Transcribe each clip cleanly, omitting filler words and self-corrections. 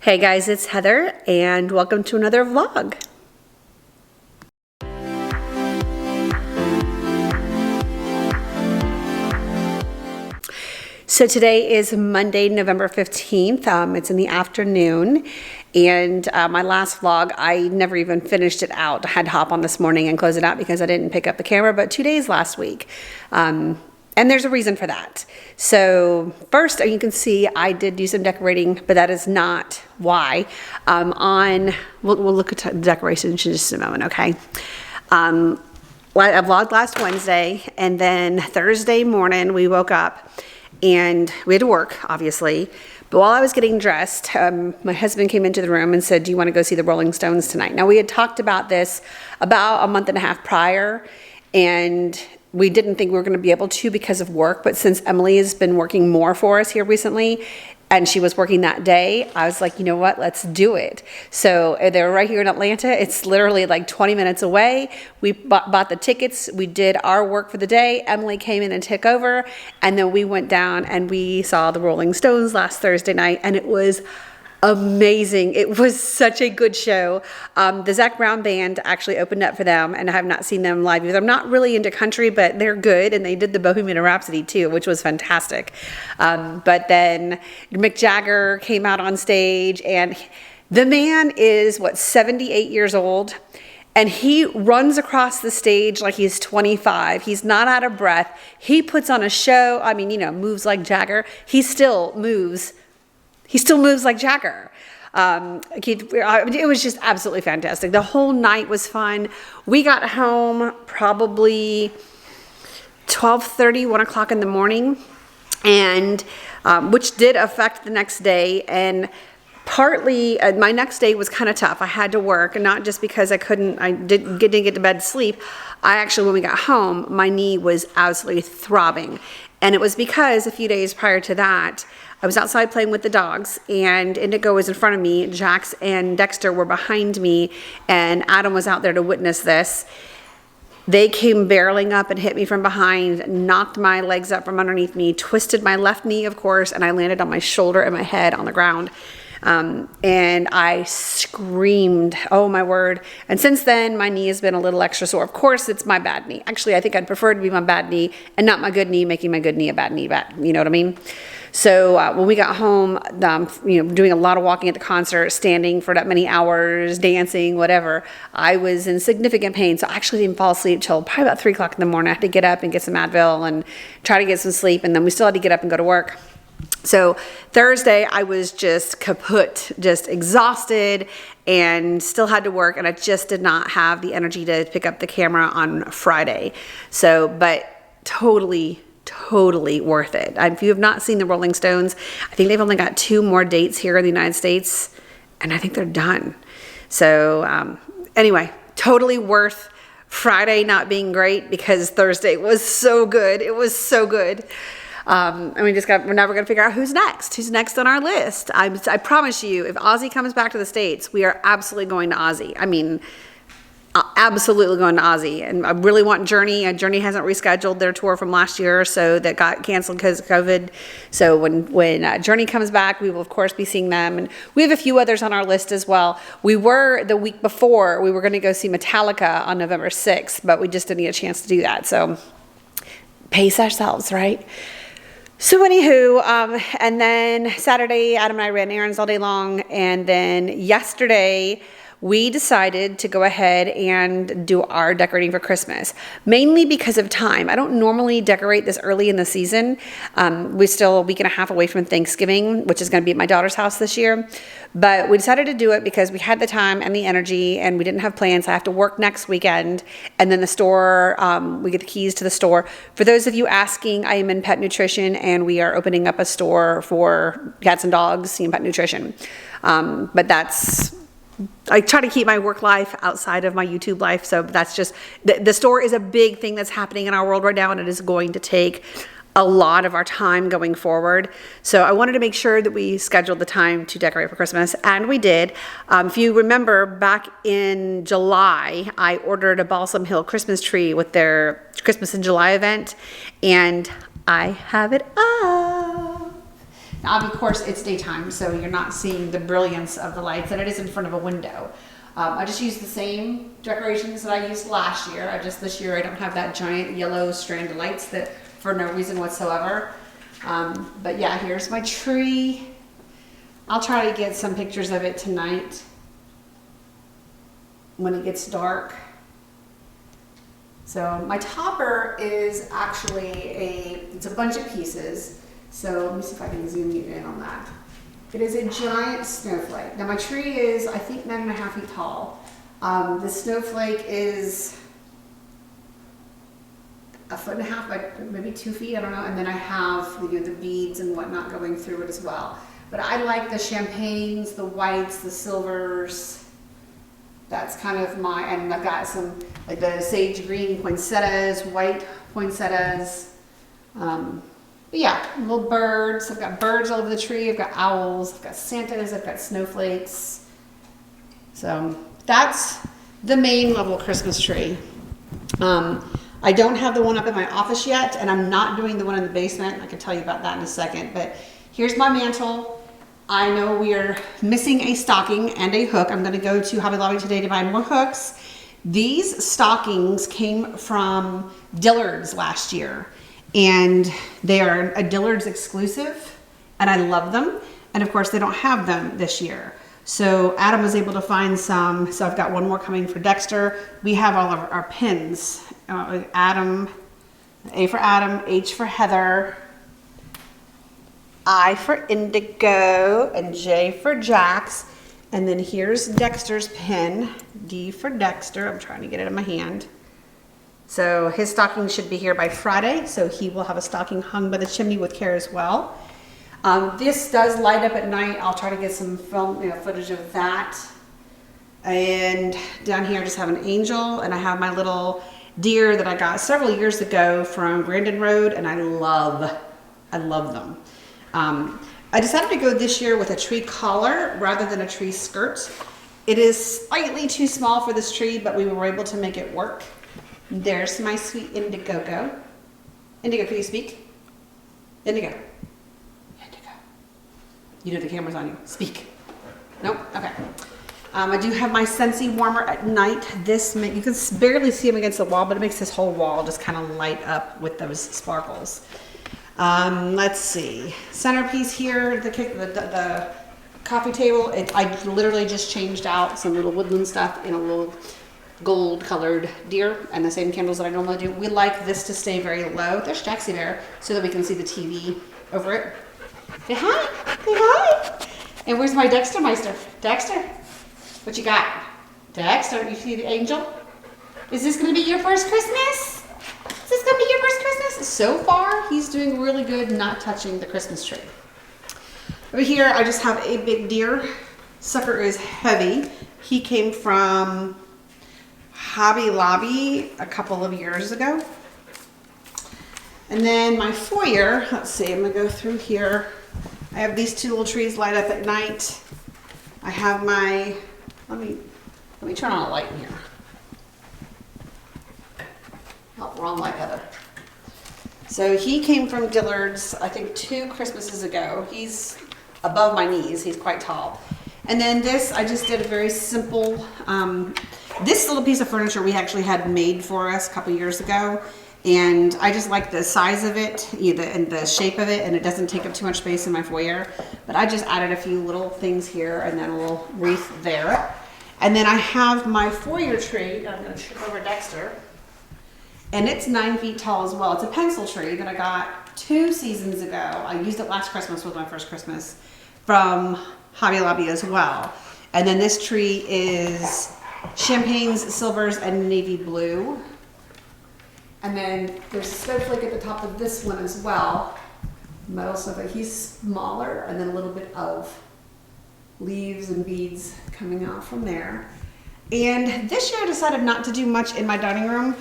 Hey guys, it's Heather and welcome to another vlog. So today is Monday, November 15th. It's in the afternoon, and my last vlog, I never even finished it out. I had to hop on this morning and close it out because I didn't pick up the camera, but 2 days last week. And there's a reason for that. So first, you can see I did do some decorating, but that is not why. We'll look at the decorations in just a moment, okay? Well, I vlogged last Wednesday, and then Thursday morning we woke up and we had to work, obviously. But while I was getting dressed, my husband came into the room and said, "Do you want to go see the Rolling Stones tonight?" Now, we had talked about this about a month and a half prior, and we didn't think we were going to be able to because of work, but since Emily has been working more for us here recently, and she was working that day, I was like, you know what, let's do it. So they're right here in Atlanta. It's literally like 20 minutes away. We bought the tickets. We did our work for the day. Emily came in and took over, and then we went down and we saw the Rolling Stones last Thursday night, and it was amazing. It was such a good show. The Zac Brown band actually opened up for them, and I have not seen them live either. I'm not really into country, but they're good, and they did the Bohemian Rhapsody too, which was fantastic. But then Mick Jagger came out on stage, and the man is, 78 years old, and he runs across the stage like he's 25. He's not out of breath. He puts on a show. I mean, moves like Jagger. He still moves like Jagger. It was just absolutely fantastic. The whole night was fun. We got home probably 12:30, 1 o'clock in the morning, and which did affect the next day. And partly, my next day was kind of tough. I had to work, and not just because I didn't get to bed to sleep. When we got home, my knee was absolutely throbbing. And it was because a few days prior to that, I was outside playing with the dogs, and Indigo was in front of me, Jax and Dexter were behind me, and Adam was out there to witness this. They came barreling up and hit me from behind, knocked my legs up from underneath me, twisted my left knee, of course, and I landed on my shoulder and my head on the ground. And I screamed, oh my word. And since then, my knee has been a little extra sore. Of course, it's my bad knee. Actually, I think I'd prefer it to be my bad knee and not my good knee, making my good knee a bad knee bad. You know what I mean? So when we got home, doing a lot of walking at the concert, standing for that many hours, dancing, whatever, I was in significant pain. So I actually didn't fall asleep till probably about 3 o'clock in the morning. I had to get up and get some Advil and try to get some sleep. And then we still had to get up and go to work. So Thursday, I was just kaput, just exhausted, and still had to work, and I just did not have the energy to pick up the camera on Friday. So, but totally worth it. If you have not seen the Rolling Stones, I think they've only got 2 more dates here in the United States, and I think they're done. So anyway, totally worth Friday not being great because Thursday was so good. It was so good. And we're now going to figure out who's next on our list. I promise you, if Ozzy comes back to the States, we are absolutely going to Ozzy. I mean, absolutely going to Ozzy. And I really want Journey. Journey hasn't rescheduled their tour from last year, so that got canceled because of COVID. So when Journey comes back, we will of course be seeing them. And we have a few others on our list as well. The week before, we were going to go see Metallica on November 6th, but we just didn't get a chance to do that. So pace ourselves, right? So anywho, and then Saturday, Adam and I ran errands all day long, and then yesterday we decided to go ahead and do our decorating for Christmas, mainly because of time. I don't normally decorate this early in the season. We're still a week and a half away from Thanksgiving, which is going to be at my daughter's house this year. But we decided to do it because we had the time and the energy, and we didn't have plans. I have to work next weekend, and then the store, we get the keys to the store. For those of you asking, I am in pet nutrition, and we are opening up a store for cats and dogs in pet nutrition. But I try to keep my work life outside of my YouTube life, so that's just, the store is a big thing that's happening in our world right now, and it is going to take a lot of our time going forward. So I wanted to make sure that we scheduled the time to decorate for Christmas, and we did. If you remember, back in July, I ordered a Balsam Hill Christmas tree with their Christmas in July event, and I have it up. Now, of course, it's daytime, so you're not seeing the brilliance of the lights, and it is in front of a window. I just used the same decorations that I used last year. This year I don't have that giant yellow strand of lights that for no reason whatsoever. But yeah, here's my tree. I'll try to get some pictures of it tonight when it gets dark. So my topper is actually it's a bunch of pieces. So let me see if I can zoom you in on that. It is a giant snowflake. Now my tree is, I think, 9.5 feet tall. The snowflake is 1.5 by maybe 2 feet, I don't know. And then I have the beads and whatnot going through it as well. But I like the champagnes, the whites, the silvers. That's kind of and I've got some like the sage green poinsettias, white poinsettias. But yeah, little birds. I've got birds all over the tree. I've got owls. I've got Santas. I've got snowflakes. So that's the main level Christmas tree. I don't have the one up in my office yet, and I'm not doing the one in the basement. I can tell you about that in a second. But here's my mantle. I know we are missing a stocking and a hook. I'm going to go to Hobby Lobby today to buy more hooks. These stockings came from Dillard's last year, and they are a Dillard's exclusive, and I love them. And of course, they don't have them this year. So Adam was able to find some. So I've got one more coming for Dexter. We have all of our pins. Adam, A for Adam, H for Heather, I for Indigo, and J for Jax. And then here's Dexter's pin, D for Dexter. I'm trying to get it in my hand. So his stocking should be here by Friday, so he will have a stocking hung by the chimney with care as well. This does light up at night. I'll try to get some film, footage of that. And down here I just have an angel, and I have my little deer that I got several years ago from Brandon Road, and I love them. I decided to go this year with a tree collar rather than a tree skirt. It is slightly too small for this tree, but we were able to make it work. There's my sweet Indigo. Indigo, can you speak? Indigo. Indigo. You know the camera's on you. Speak. Nope? Okay. I do have my Scentsy warmer at night. You can barely see them against the wall, but it makes this whole wall just kind of light up with those sparkles. Let's see. Centerpiece here, the coffee table. I literally just changed out some little woodland stuff in a little gold colored deer and the same candles that I normally do. We like this to stay very low. There's Jaxie there so that we can see the TV over it. Say hi. Say hi. And where's my Dexter Meister? Dexter, what you got? Dexter, you see the angel? Is this going to be your first Christmas? Is this going to be your first Christmas? So far, he's doing really good not touching the Christmas tree. Over here, I just have a big deer. Sucker is heavy. He came from Hobby Lobby a couple of years ago. And then my foyer, let's see, I'm going to go through here. I have these two little trees light up at night. I have my, let me turn on a light in here. Oh, wrong light, Heather. So he came from Dillard's, I think 2 Christmases ago. He's above my knees. He's quite tall. And then this, I just did a very simple, this little piece of furniture we actually had made for us a couple years ago. And I just like the size of it, and the shape of it, and it doesn't take up too much space in my foyer. But I just added a few little things here and then a little wreath there. And then I have my foyer tree. I'm going to trip over Dexter. And it's 9 feet tall as well. It's a pencil tree that I got 2 seasons ago. I used it last Christmas, was my first Christmas, from Hobby Lobby as well. And then this tree is champagnes, silvers, and navy blue. And then there's a snowflake at the top of this one as well. Metal snowflake. He's smaller, and then a little bit of leaves and beads coming out from there. And this year I decided not to do much in my dining room.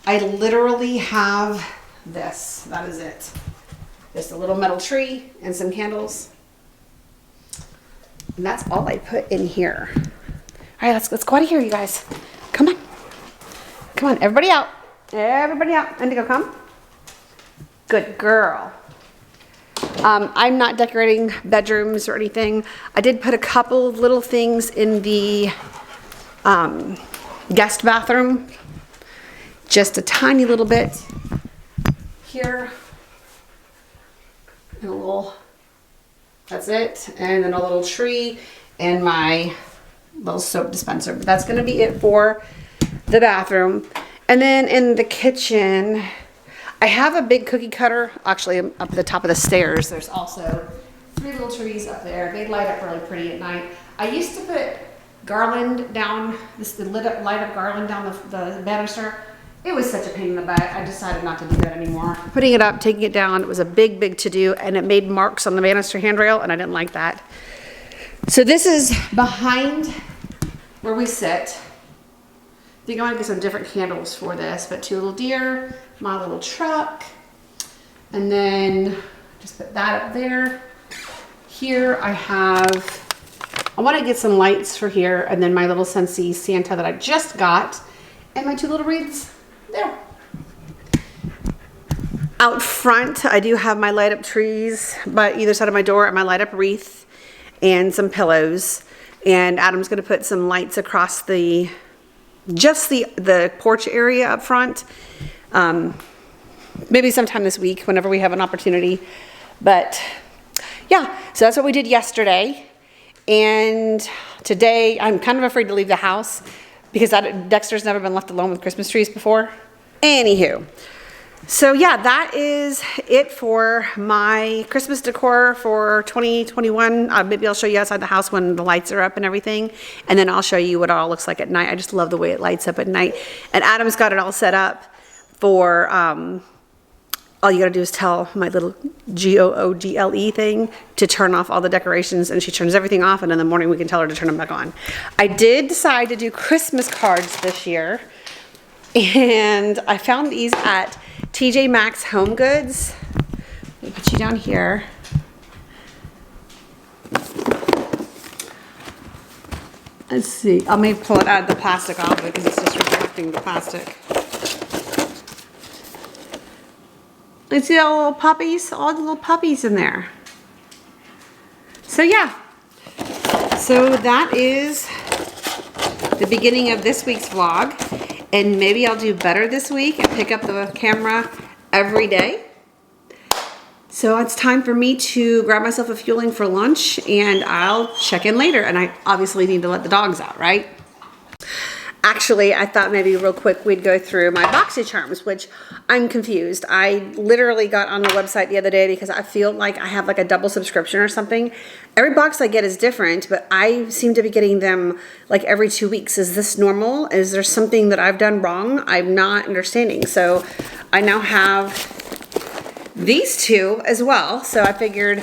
I literally have this. That is it. Just a little metal tree and some candles. And that's all I put in here. All right, let's go out of here, you guys. Come on. Come on, everybody out. Everybody out. Indigo, come. Good girl. I'm not decorating bedrooms or anything. I did put a couple of little things in the guest bathroom. Just a tiny little bit here. And a little, that's it. And then a little tree and my little soap dispenser. But that's gonna be it for the bathroom. And then in the kitchen, I have a big cookie cutter. Actually, up at the top of the stairs, there's also 3 little trees up there. They light up really pretty at night. I used to put garland down, the light up garland down the banister. It was such a pain in the butt. I decided not to do that anymore. Putting it up, taking it down, it was a big to-do, and it made marks on the banister handrail, and I didn't like that. So this is behind where we sit. I think I want to get some different candles for this, but 2 little deer, my little truck, and then just put that up there. Here I want to get some lights for here, and then my little Scentsy Santa that I just got, and my 2 little wreaths there. Out front, I do have my light up trees by either side of my door and my light up wreath and some pillows. And Adam's going to put some lights across the porch area up front. Maybe sometime this week, whenever we have an opportunity. But yeah, so that's what we did yesterday. And today, I'm kind of afraid to leave the house because Dexter's never been left alone with Christmas trees before. Anywho, so yeah, that is it for my Christmas decor for 2021. Maybe I'll show you outside the house when the lights are up and everything, and then I'll show you what it all looks like at night. I just love the way it lights up at night. And Adam's got it all set up for, all you gotta do is tell my little GOOGLE thing to turn off all the decorations, and she turns everything off, and in the morning we can tell her to turn them back on. I did decide to do Christmas cards this year, and I found these at TJ Maxx Home Goods. Let me put you down here. Let's see, I may pull it out of the plastic off of it because it's just reflecting the plastic. You see all the little puppies? All the little puppies in there. So yeah. So that is the beginning of this week's vlog. And maybe I'll do better this week and pick up the camera every day. So it's time for me to grab myself a fueling for lunch, and I'll check in later. And I obviously need to let the dogs out, right? Actually, I thought maybe real quick we'd go through my BoxyCharms, which I'm confused. I literally got on the website the other day because I feel like I have like a double subscription or something. Every box I get is different, but I seem to be getting them like every 2 weeks. Is this normal? Is there something that I've done wrong? I'm not understanding. So I now have these 2 as well. So I figured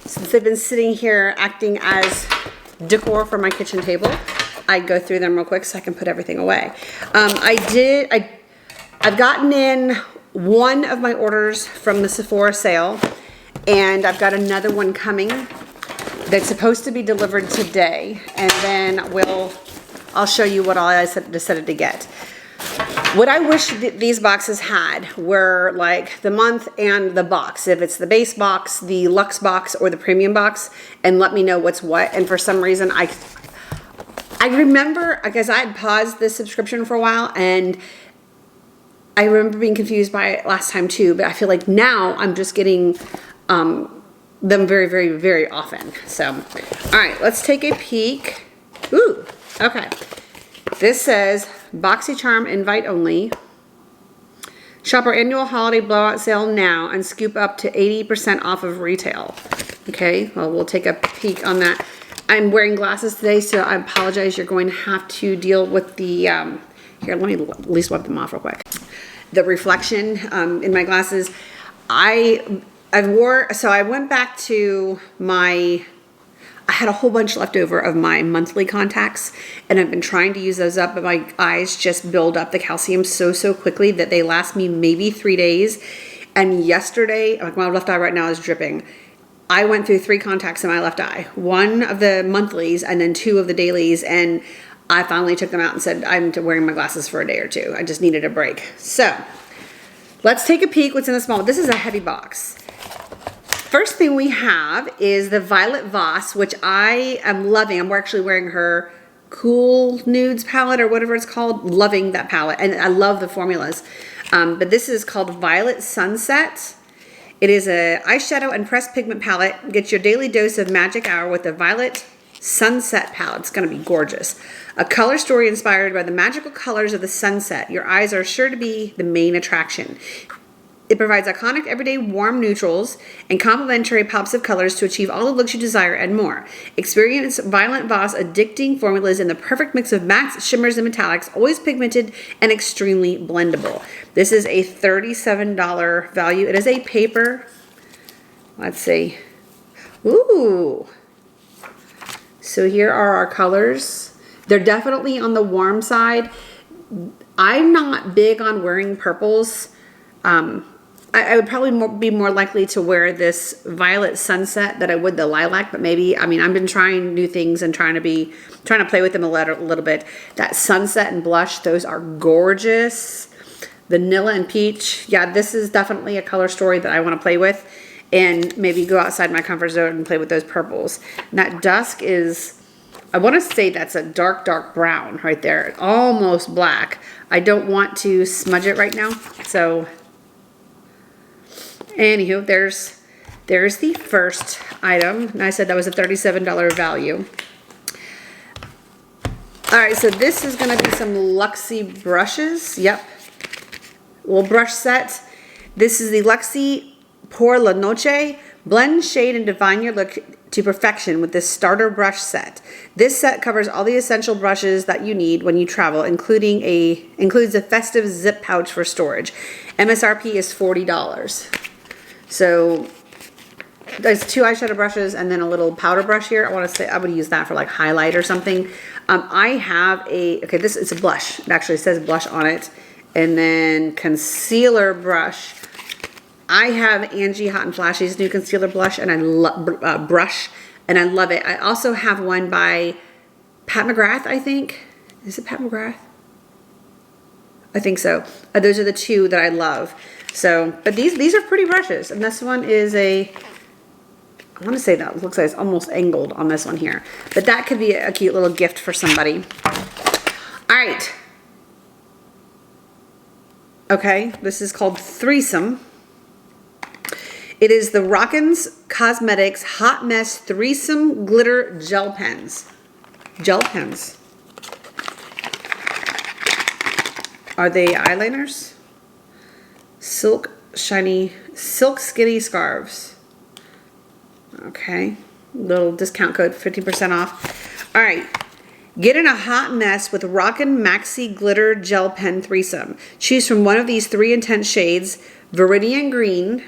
since they've been sitting here acting as decor for my kitchen table, I'd go through them real quick so I can put everything away. I've gotten in one of my orders from the Sephora sale, and I've got another one coming that's supposed to be delivered today, and then I'll show you what all I decided to get. What I wish these boxes had were like the month and the box. If it's the base box, the luxe box, or the premium box, and let me know what's what. And for some reason, I remember, because I had paused this subscription for a while, and I remember being confused by it last time too, but I feel like now I'm just getting them very often. So, all right, let's take a peek. Ooh, okay. This says BoxyCharm invite only. Shop our annual holiday blowout sale now and scoop up to 80% off of retail. Okay, well, we'll take a peek on that. I'm wearing glasses today, so I apologize. You're going to have to deal with the, here, let me at least wipe them off real quick. The reflection in my glasses. I went back to I had a whole bunch left over of my monthly contacts, and I've been trying to use those up, but my eyes just build up the calcium so quickly that they last me maybe 3 days. And yesterday, like my left eye right now is dripping. I went through 3 contacts in my left eye, 1 of the monthlies and then 2 of the dailies, and I finally took them out and said, I'm wearing my glasses for a day or 2. I just needed a break. So let's take a peek what's in the small. This is a heavy box. First thing we have is the Violet Voss, which I am loving. I'm actually wearing her Cool Nudes palette or whatever it's called. Loving that palette, and I love the formulas. But this is called Violet Sunset. It is a eyeshadow and pressed pigment palette. Get your daily dose of magic hour with the Violet Sunset palette. It's going to be gorgeous. A color story inspired by the magical colors of the sunset. Your eyes are sure to be the main attraction. It provides iconic, everyday, warm neutrals and complementary pops of colors to achieve all the looks you desire and more. Experience Violet Voss addicting formulas in the perfect mix of mattes, shimmers, and metallics, always pigmented and extremely blendable. This is a $37 value. It is a paper. Let's see. Ooh. So here are our colors. They're definitely on the warm side. I'm not big on wearing purples. I would probably be more likely to wear this Violet Sunset than I would the lilac, but maybe, I mean, I've been trying new things and trying to play with them a little bit. That sunset and blush, those are gorgeous. Vanilla and peach. Yeah, this is definitely a color story that I want to play with and maybe go outside my comfort zone and play with those purples. And that dusk is, I want to say that's a dark, dark brown right there. Almost black. I don't want to smudge it right now, so anywho, there's the first item. And I said that was a $37 value. All right, so this is going to be some Luxie brushes. Yep. Little brush set. This is the Luxie Pour La Noche. Blend, shade, and define your look to perfection with this starter brush set. This set covers all the essential brushes that you need when you travel, includes a festive zip pouch for storage. MSRP is $40. So there's 2 eyeshadow brushes and then a little powder brush here. I want to say I would use that for like highlight or something. I have okay, this is a blush. It actually says blush on it. And then concealer brush. I have Angie Hot and Flashy's new concealer blush, and I love brush, and I love it. I also have one by Pat McGrath, I think. Is it Pat McGrath? I think so. Those are the 2 that I love. So, but these are pretty brushes, and this one is I want to say that looks like it's almost angled on this one here, but that could be a cute little gift for somebody. All right. Okay, this is called Threesome. It is the Rockins Cosmetics Hot Mess Threesome Glitter Gel Pens. Gel pens. Are they eyeliners? Silk skinny scarves. Okay, little discount code, 50% off. All right, get in a hot mess with Rockin' Maxi Glitter Gel Pen Threesome. Choose from one of these 3 intense shades: Viridian Green,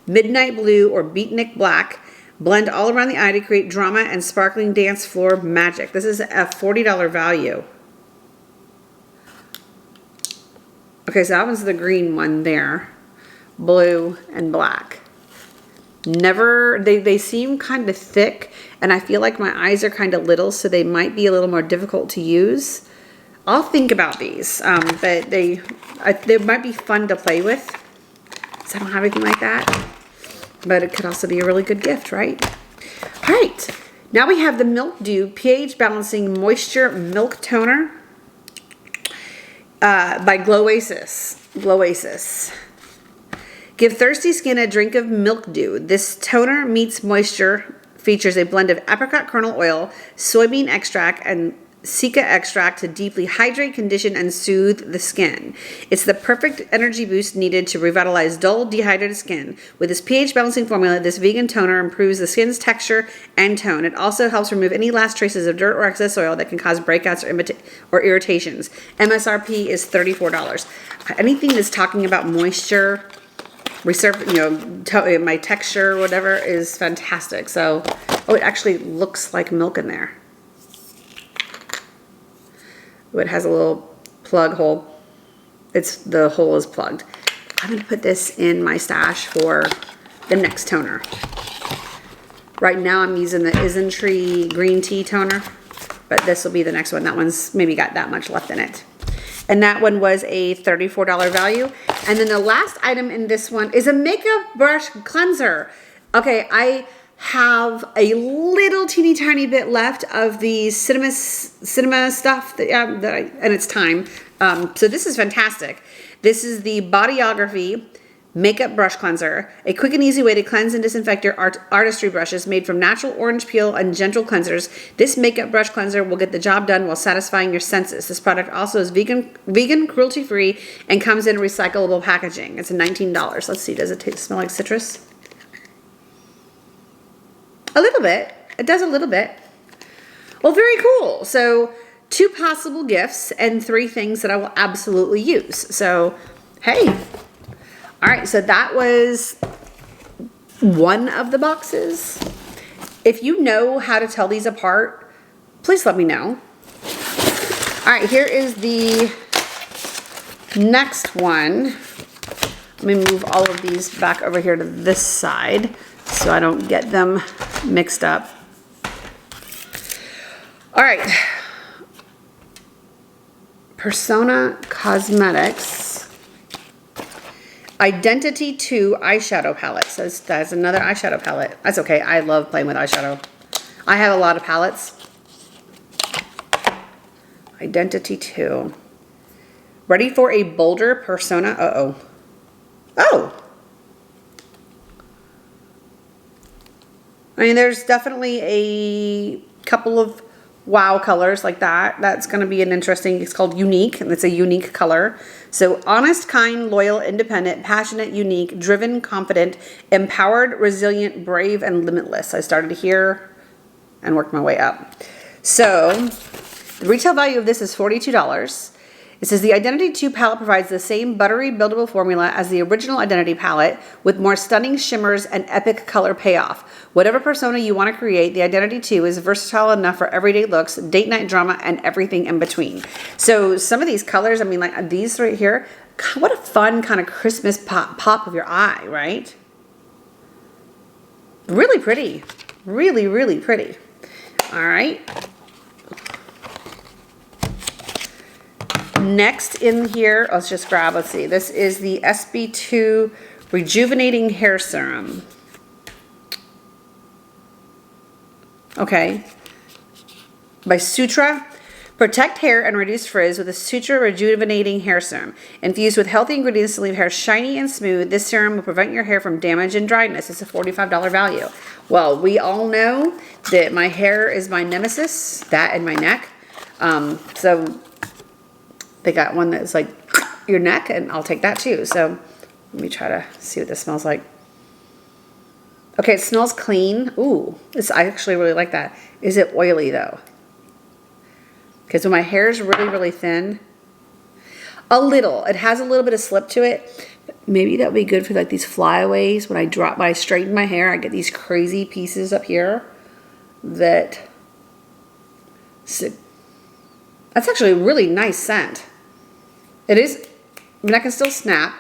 Midnight Blue, or Beatnik Black. Blend all around the eye to create drama and sparkling dance floor magic. This is a $40 value. Okay, so that was the green one there. Blue and black. They seem kind of thick, and I feel like my eyes are kind of little, so they might be a little more difficult to use. I'll think about these, but they might be fun to play with. So I don't have anything like that, but it could also be a really good gift, right? All right, now we have the Milk Dew pH Balancing Moisture Milk Toner by Glowasis. Give thirsty skin a drink of Milk Dew. This toner meets moisture, features a blend of apricot kernel oil, soybean extract, and Cica extract to deeply hydrate, condition, and soothe the skin. It's the perfect energy boost needed to revitalize dull, dehydrated skin. With this pH balancing formula, this vegan toner improves the skin's texture and tone. It also helps remove any last traces of dirt or excess oil that can cause breakouts or irritations. MSRP is $34. Anything that's talking about moisture, my texture, whatever, is fantastic. So, oh, it actually looks like milk in there. It has a little plug hole. The hole is plugged. I'm going to put this in my stash for the next toner. Right now I'm using the Isntree green tea toner, but this will be the next one. That one's maybe got that much left in it. And that one was a $34 value. And then the last item in this one is a makeup brush cleanser. Okay, I have a little teeny tiny bit left of the cinema stuff and it's time. So this is fantastic. This is the Bodyography Makeup Brush Cleanser, a quick and easy way to cleanse and disinfect your artistry brushes made from natural orange peel and gentle cleansers. This makeup brush cleanser will get the job done while satisfying your senses. This product also is vegan, cruelty-free, and comes in recyclable packaging. It's $19. Let's see, does it smell like citrus? A little bit. It does a little bit. Well, very cool. So 2 possible gifts and 3 things that I will absolutely use. So, hey. All right, so that was one of the boxes. If you know how to tell these apart, please let me know. All right, here is the next one. Let me move all of these back over here to this side so I don't get them mixed up. All right. Persona Cosmetics Identity 2 eyeshadow palette. So that's another eyeshadow palette. That's okay. I love playing with eyeshadow. I have a lot of palettes. Identity 2. Ready for a bolder persona? Uh-oh. Oh! I mean, there's definitely a couple of wow colors like that. That's going to be an interesting, it's called Unique, and it's a unique color. So honest, kind, loyal, independent, passionate, unique, driven, confident, empowered, resilient, brave, and limitless. I started here and worked my way up. So the retail value of this is $42. It says the Identity 2 palette provides the same buttery buildable formula as the original Identity palette with more stunning shimmers and epic color payoff. Whatever persona you want to create, the Identity 2 is versatile enough for everyday looks, date night drama, and everything in between. So some of these colors, I mean, like these right here, what a fun kind of Christmas pop of your eye, right? Really pretty. Really, really pretty. All right. Next in here, let's just grab, let's see. This is the SB2 Rejuvenating Hair Serum. Okay. By Sutra. Protect hair and reduce frizz with a Sutra Rejuvenating Hair Serum. Infused with healthy ingredients to leave hair shiny and smooth, this serum will prevent your hair from damage and dryness. It's a $45 value. Well, we all know that my hair is my nemesis, that and my neck. So they got one that's like your neck, and I'll take that too. So let me try to see what this smells like. Okay, it smells clean. Ooh, I actually really like that. Is it oily though? Because when my hair is really, really thin, a little. It has a little bit of slip to it. Maybe that would be good for like these flyaways. When I straighten my hair, I get these crazy pieces up here that. That's actually a really nice scent. It is, I mean, I can still snap.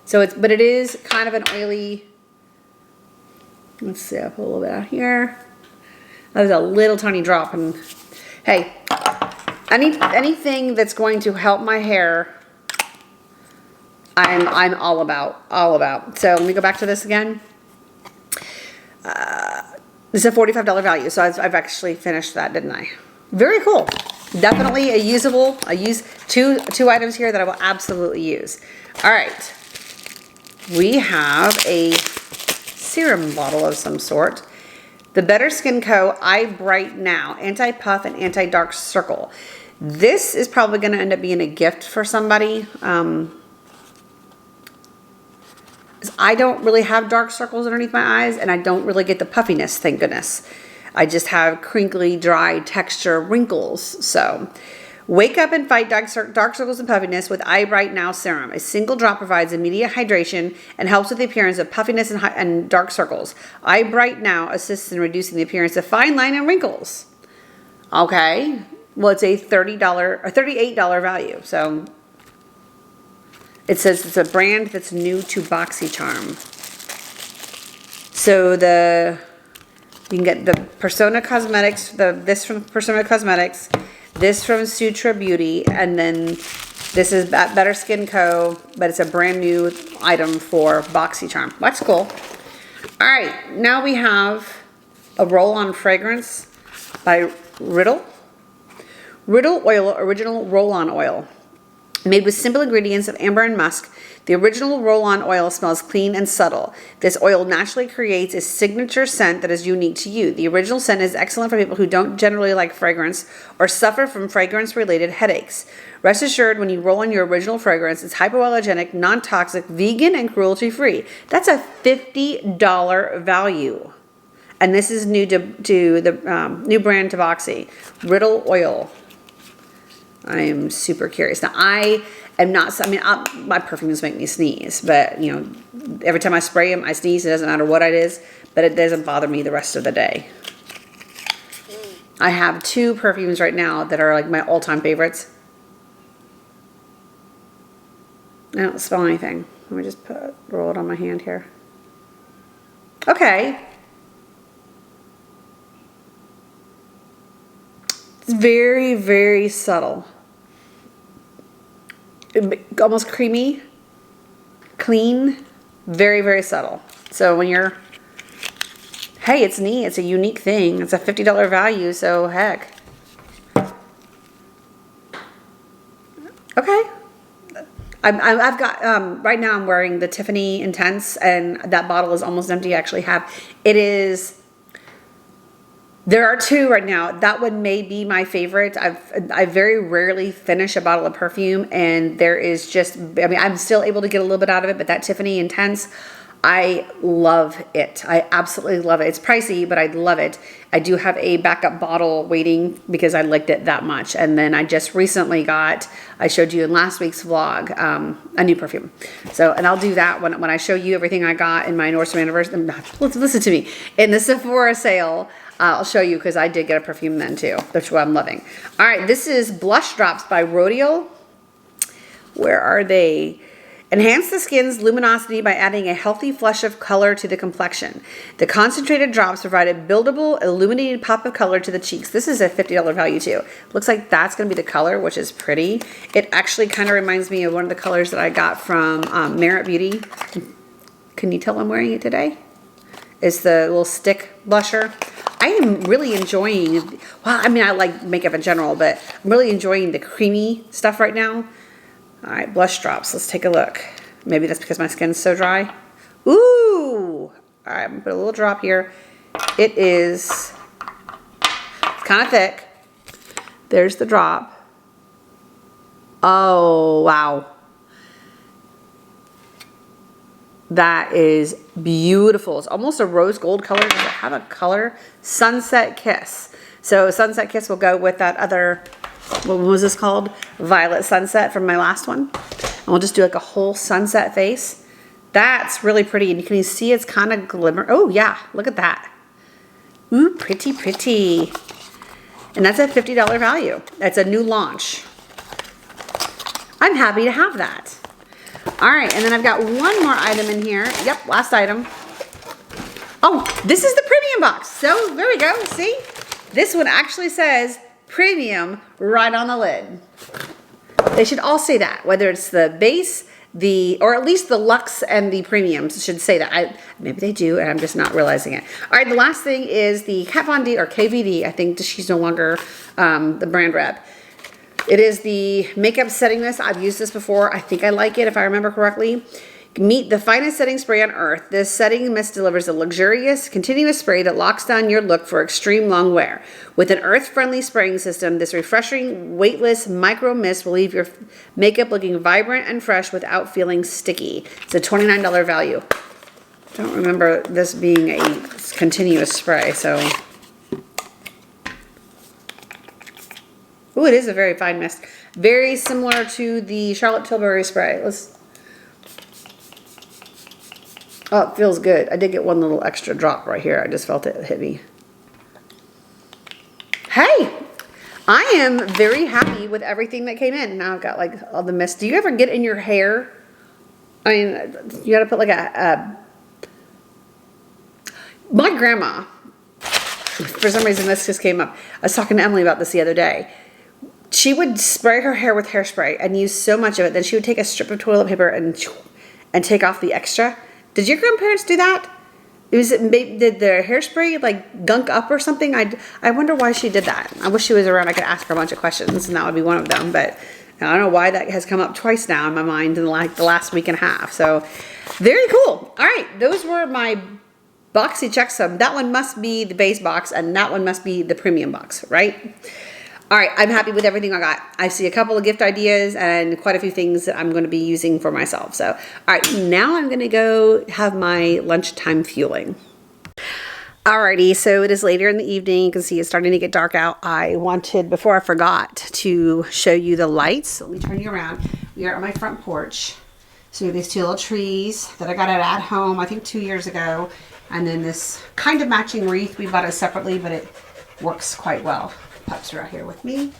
So but it is kind of an oily. Let's see, I'll put a little bit out here. That was a little tiny drop, and hey, anything that's going to help my hair, I'm all about. So let me go back to this again. This is a $45 value, so I've actually finished that, didn't I? Very cool. Definitely a usable. I use two items here that I will absolutely use. All right, we have a serum bottle of some sort. The Better Skin Co. Eye Bright Now Anti-Puff and Anti-Dark Circle. This is probably going to end up being a gift for somebody. I don't really have dark circles underneath my eyes, and I don't really get the puffiness, thank goodness. I just have crinkly, dry texture wrinkles. So wake up and fight dark circles and puffiness with Eye Bright Now Serum. A single drop provides immediate hydration and helps with the appearance of puffiness and dark circles. Eye Bright Now assists in reducing the appearance of fine line and wrinkles. Okay. Well, it's a $38 value. So it says it's a brand that's new to BoxyCharm. So you can get the Persona Cosmetics, this from Persona Cosmetics, this from Sutra Beauty, and then this is Better Skin Co., but it's a brand new item for BoxyCharm. That's cool. All right, now we have a roll-on fragrance by Riddle. Riddle Oil Original Roll-On Oil. Made with simple ingredients of amber and musk, the original roll-on oil smells clean and subtle. This oil naturally creates a signature scent that is unique to you. The original scent is excellent for people who don't generally like fragrance or suffer from fragrance-related headaches. Rest assured, when you roll on your original fragrance, it's hypoallergenic, non-toxic, vegan, and cruelty-free. That's a $50 value. And this is new to the new brand to Boxy. Riddle Oil. I am super curious. Now, I am not, I mean, my perfumes make me sneeze, but, you know, every time I spray them, I sneeze. It doesn't matter what it is, but it doesn't bother me the rest of the day. I have 2 perfumes right now that are like my all-time favorites. I don't smell anything. Let me just roll it on my hand here. Okay. It's very, very subtle. Almost creamy, clean, very, very subtle. So when you're, hey, it's neat. It's a unique thing. It's a $50 value, so heck. Okay. I've got, right now I'm wearing the Tiffany Intense, and that bottle is almost empty. I actually have. It is... There are 2 right now. That one may be my favorite. I very rarely finish a bottle of perfume, and there is just, I mean, I'm still able to get a little bit out of it, but that Tiffany Intense, I love it. I absolutely love it. It's pricey, but I love it. I do have a backup bottle waiting because I liked it that much. And then I just recently got, I showed you in last week's vlog, a new perfume. So, and I'll do that when I show you everything I got in my Nordstrom anniversary. Listen to me. In the Sephora sale, I'll show you because I did get a perfume then too. That's what I'm loving. All right, this is Blush Drops by Rodeo. Where are they? Enhance the skin's luminosity by adding a healthy flush of color to the complexion. The concentrated drops provide a buildable, illuminated pop of color to the cheeks. This is a $50 value too. Looks like that's going to be the color, which is pretty. It actually kind of reminds me of one of the colors that I got from Merit Beauty. Can you tell I'm wearing it today? It's the little stick blusher. I am really enjoying, well, I mean, I like makeup in general, but I'm really enjoying the creamy stuff right now. All right, blush drops. Let's take a look. Maybe that's because my skin's so dry. Ooh! All right, I'm gonna put a little drop here. It is kind of thick. There's the drop. Oh, wow. That is beautiful. It's almost a rose gold color. Does it have a color? Sunset Kiss. So Sunset Kiss will go with that other, what was this called? Violet Sunset from my last one. And we'll just do like a whole sunset face. That's really pretty. And you can see it's kind of glimmer. Oh yeah, look at that. Ooh, pretty, pretty. And that's a $50 value. That's a new launch. I'm happy to have that. All right, and then I've got one more item in here. Yep, last item. Oh, this is the premium box. So there we go, see? This one actually says premium right on the lid. They should all say that, whether it's the base, or at least the luxe and the premiums should say that. Maybe they do, and I'm just not realizing it. All right, the last thing is the Kat Von D, or KVD. I think she's no longer the brand rep. It is the makeup setting mist. I've used this before. I think I like it if I remember correctly. Meet the finest setting spray on earth. This setting mist delivers a luxurious, continuous spray that locks down your look for extreme long wear. With an earth-friendly spraying system, this refreshing, weightless micro mist will leave your makeup looking vibrant and fresh without feeling sticky. It's a $29 value. I don't remember this being a continuous spray, so... Ooh, it is a very fine mist. Very similar to the Charlotte Tilbury spray. Oh, it feels good. I did get one little extra drop right here. I just felt it hit me. Hey, I am very happy with everything that came in. Now I've got like all the mist. Do you ever get in your hair? I mean, you got to put like my grandma, for some reason this just came up. I was talking to Emily about this the other day. She would spray her hair with hairspray and use so much of it. Then she would take a strip of toilet paper and take off the extra. Did your grandparents do that? Did the hairspray like gunk up or something? I wonder why she did that. I wish she was around. I could ask her a bunch of questions, and that would be one of them. But I don't know why that has come up twice now in my mind in like the last week and a half. So very cool. All right, those were my Boxy checksum. That one must be the base box, and that one must be the premium box, right? All right, I'm happy with everything I got. I see a couple of gift ideas and quite a few things that I'm going to be using for myself. So, all right, now I'm going to go have my lunchtime fueling. Alrighty, so it is later in the evening. You can see it's starting to get dark out. I wanted, before I forgot, to show you the lights. So let me turn you around. We are on my front porch. So these two little trees that I got at home, I think 2 years ago. And then this kind of matching wreath. We bought it separately, but it works quite well. Pups are out here with me.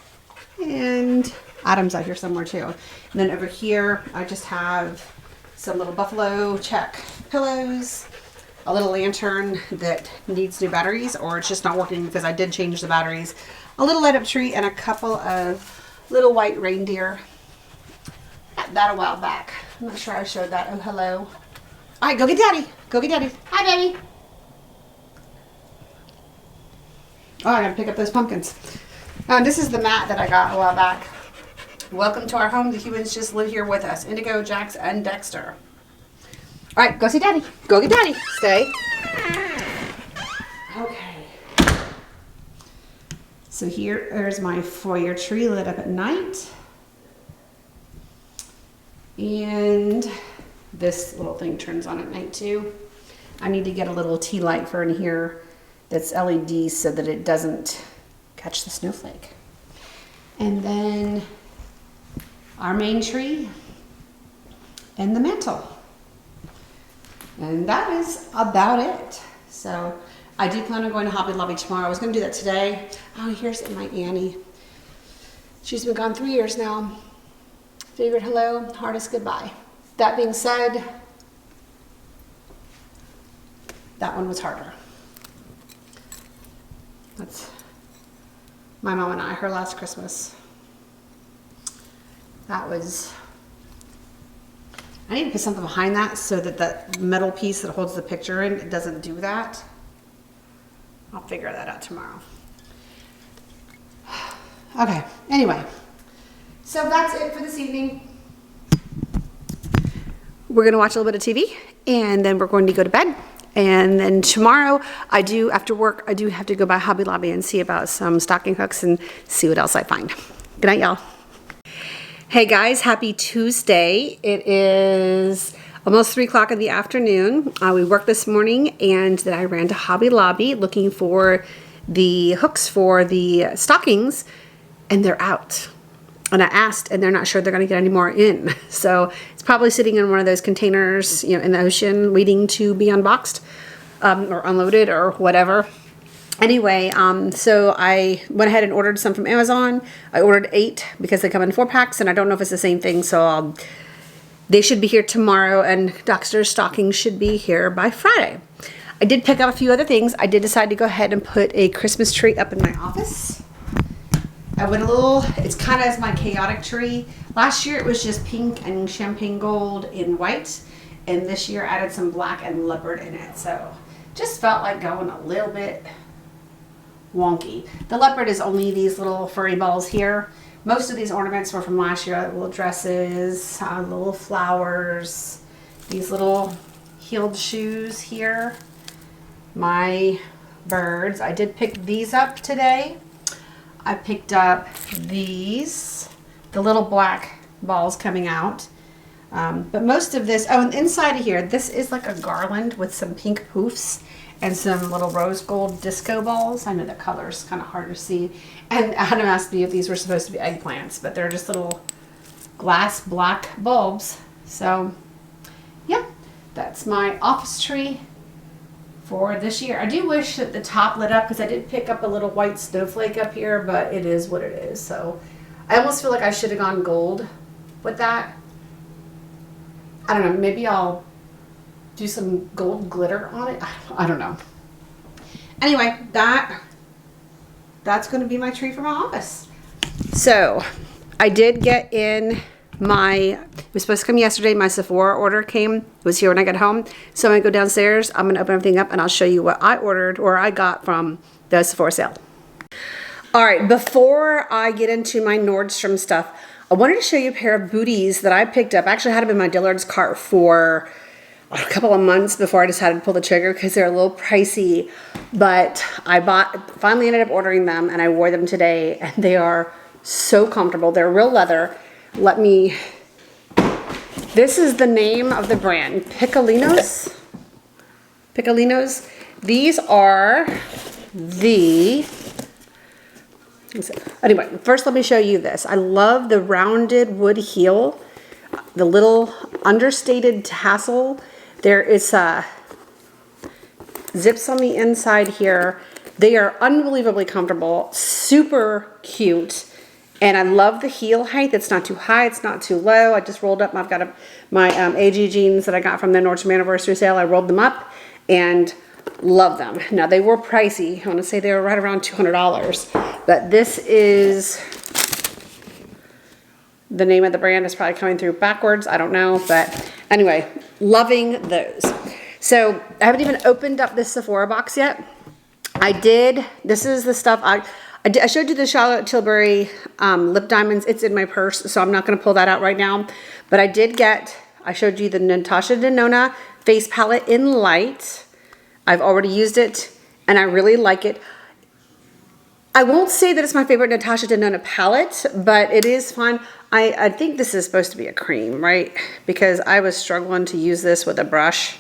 And Adam's out here somewhere too. And then over here, I just have some little buffalo check pillows, a little lantern that needs new batteries, or it's just not working because I did change the batteries, a little light up tree, and a couple of little white reindeer. Got that a while back. I'm not sure I showed that. Oh, hello. All right, go get daddy. Go get daddy. Hi, baby. Oh, I gotta pick up those pumpkins. This is the mat that I got a while back. Welcome to our home. The humans just live here with us. Indigo, Jax, and Dexter. All right, go see daddy. Go get daddy. Stay. Okay. So here's my foyer tree lit up at night. And this little thing turns on at night too. I need to get a little tea light for in here that's LED so that it doesn't catch the snowflake. And then our main tree and the mantle. And that is about it. So I do plan on going to Hobby Lobby tomorrow. I was going to do that today. Oh, here's my Annie. She's been gone 3 years now. Favorite hello, hardest goodbye. That being said, that one was harder. That's my mom and I, her last Christmas. That was, I need to put something behind that so that that metal piece that holds the picture in, it doesn't do that. I'll figure that out tomorrow. Okay, anyway, so that's it for this evening. We're gonna watch a little bit of TV and then we're going to go to bed. And then tomorrow, after work, I do have to go by Hobby Lobby and see about some stocking hooks and see what else I find. Good night, y'all. Hey guys, happy Tuesday. It is almost 3 o'clock in the afternoon. We worked this morning and then I ran to Hobby Lobby looking for the hooks for the stockings and they're out. And I asked and they're not sure they're gonna get any more in. So it's probably sitting in one of those containers, you know, in the ocean waiting to be unboxed or unloaded or whatever. Anyway, so I went ahead and ordered some from Amazon. I ordered 8 because they come in 4-packs and I don't know if it's the same thing. So they should be here tomorrow and Dexter's stockings should be here by Friday. I did pick up a few other things. I did decide to go ahead and put a Christmas tree up in my office. I went a little, it's kind of as my chaotic tree. Last year it was just pink and champagne gold and white. And this year I added some black and leopard in it. So just felt like going a little bit wonky. The leopard is only these little furry balls here. Most of these ornaments were from last year. Little dresses, little flowers, these little heeled shoes here. My birds. I did pick these up today. I picked up these, the little black balls coming out. But most of this, oh, and inside of here, this is like a garland with some pink poofs and some little rose gold disco balls. I know the color's kind of hard to see. And Adam asked me if these were supposed to be eggplants, but they're just little glass black bulbs. So, yeah, that's my office tree for this year. I do wish that the top lit up because I did pick up a little white snowflake up here, but it is what it is. So I almost feel like I should have gone gold with that. I don't know, maybe I'll do some gold glitter on it. I don't know. Anyway, that's going to be my tree for my office. So I did get in it was supposed to come yesterday. My Sephora order came. It was here when I got home. So I'm gonna go downstairs. I'm gonna open everything up and I'll show you what I ordered or I got from the Sephora sale. All right, before I get into my Nordstrom stuff, I wanted to show you a pair of booties that I picked up. I actually had them in my Dillard's cart for a couple of months before I decided to pull the trigger because they're a little pricey. But I finally ended up ordering them and I wore them today and they are so comfortable. They're real leather. This is the name of the brand, Pikolinos. Pikolinos. These are anyway, first let me show you this. I love the rounded wood heel, the little understated tassel. There is zips on the inside here. They are unbelievably comfortable, super cute. And I love the heel height. It's not too high, it's not too low. I just rolled up, I've got my AG jeans that I got from the Nordstrom anniversary sale. I rolled them up and love them. Now they were pricey. I want to say they were right around $200. But this is, the name of the brand is probably coming through backwards. I don't know. But anyway, loving those. So I haven't even opened up this Sephora box yet. I did. This is the stuff I showed you the Charlotte Tilbury lip diamonds. It's in my purse, so I'm not going to pull that out right now. But I showed you the Natasha Denona face palette in light. I've already used it, and I really like it. I won't say that it's my favorite Natasha Denona palette, but it is fun. I think this is supposed to be a cream, right? Because I was struggling to use this with a brush.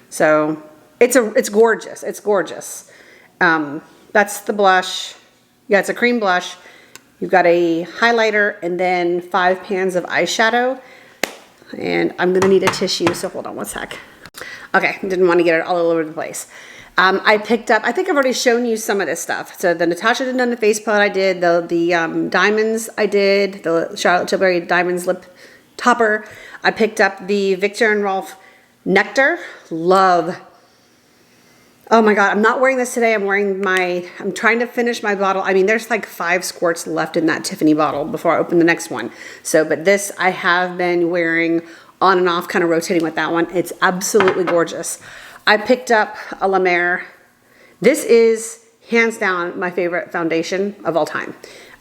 So it's gorgeous. It's gorgeous. That's the blush. Yeah, it's a cream blush. You've got a highlighter and then 5 pans of eyeshadow. And I'm gonna need a tissue, so hold on one sec. Okay, didn't want to get it all over the place. I picked up, I think I've already shown you some of this stuff. So the Natasha Denona face palette I did, the diamonds I did, the Charlotte Tilbury diamonds lip topper. I picked up the Viktor and Rolf Nectar. Love. Oh my God, I'm not wearing this today. I'm trying to finish my bottle. I mean, there's like 5 squirts left in that Tiffany bottle before I open the next one. So, but this I have been wearing on and off, kind of rotating with that one. It's absolutely gorgeous. I picked up a La Mer. This is hands down my favorite foundation of all time.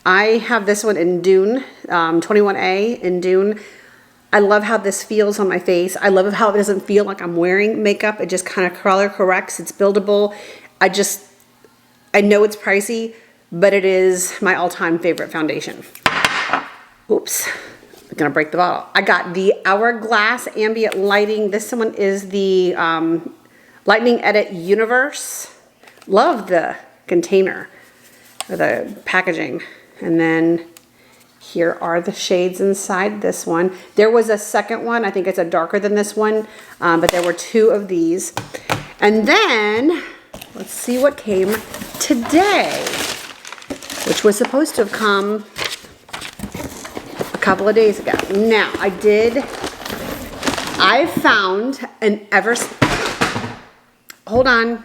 I have this one in Dune, 21A in Dune. I love how this feels on my face. I love how it doesn't feel like I'm wearing makeup. It just kind of color corrects. It's buildable. I know it's pricey, but it is my all-time favorite foundation. Oops, I'm gonna break the bottle. I got the Hourglass Ambient Lighting. This one is the Lightning Edit Universe. Love the container, or the packaging. And then here are the shades inside this one. There was a second one. I think it's a darker than this one, but there were 2 of these. And then, let's see what came today, which was supposed to have come a couple of days ago. Now, I found an hold on.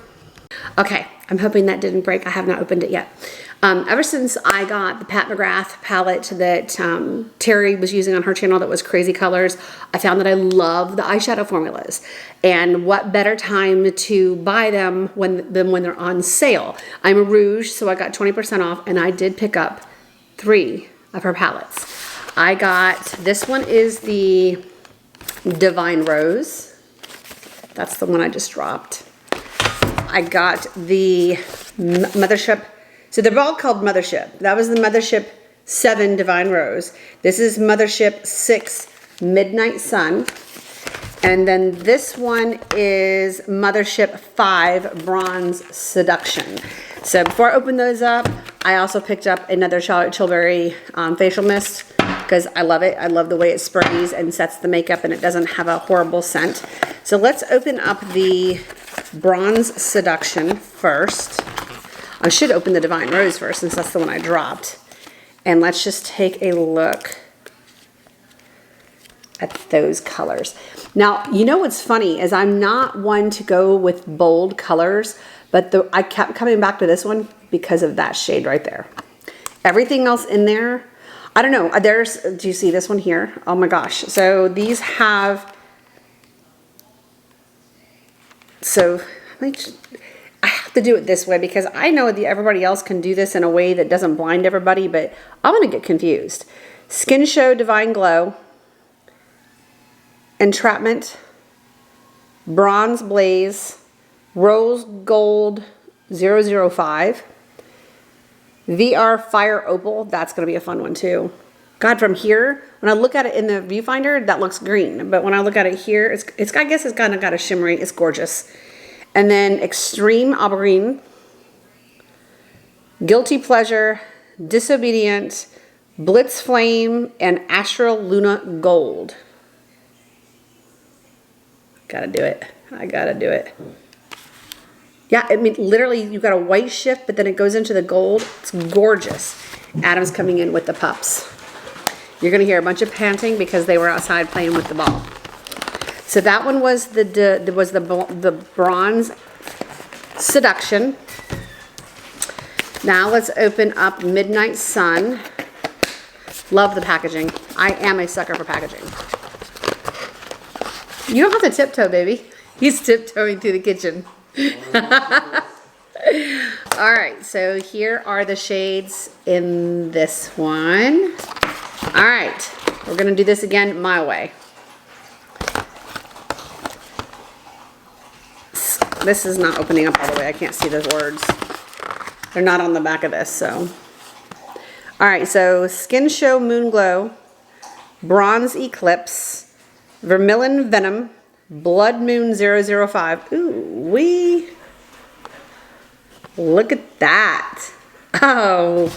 Okay, I'm hoping that didn't break. I have not opened it yet. Ever since I got the Pat McGrath palette that Terry was using on her channel that was crazy colors, I found that I love the eyeshadow formulas. And what better time to buy them than when they're on sale. I'm a Rouge, so I got 20% off, and I did pick up 3 of her palettes. I got, this one is the Divine Rose. That's the one I just dropped. I got the Mothership. So they're all called Mothership. That was the Mothership 7 Divine Rose. This is Mothership 6 Midnight Sun. And then this one is Mothership 5 Bronze Seduction. So before I open those up, I also picked up another Charlotte Tilbury facial mist because I love it. I love the way it sprays and sets the makeup and it doesn't have a horrible scent. So let's open up the Bronze Seduction first. I should open the Divine Rose first since that's the one I dropped. And let's just take a look at those colors. Now, you know what's funny is I'm not one to go with bold colors, but I kept coming back to this one because of that shade right there. Everything else in there, I don't know. Do you see this one here? Oh my gosh. So these have, I have to do it this way because I know that everybody else can do this in a way that doesn't blind everybody, but I'm going to get confused. Skin Show Divine Glow, Entrapment, Bronze Blaze, Rose Gold 005, VR Fire Opal. That's going to be a fun one too. God, from here, when I look at it in the viewfinder, that looks green. But when I look at it here, I guess it's kind of got a shimmery. It's gorgeous. And then Extreme Aubergine, Guilty Pleasure, Disobedient, Blitz Flame, and Astral Luna Gold. Gotta do it. I gotta do it. Yeah, I mean, literally, you've got a white shift, but then it goes into the gold. It's gorgeous. Adam's coming in with the pups. You're gonna hear a bunch of panting because they were outside playing with the ball. So that one was the Bronze Seduction. Now let's open up Midnight Sun. Love the packaging. I am a sucker for packaging. You don't have to tiptoe, baby. He's tiptoeing through the kitchen. All right, so here are the shades in this one. All right, we're gonna do this again my way. This is not opening up all the way. I can't see those words. They're not on the back of this, so. All right, so Skin Show Moon Glow, Bronze Eclipse, Vermilion Venom, Blood Moon 005. Ooh, look at that. Oh.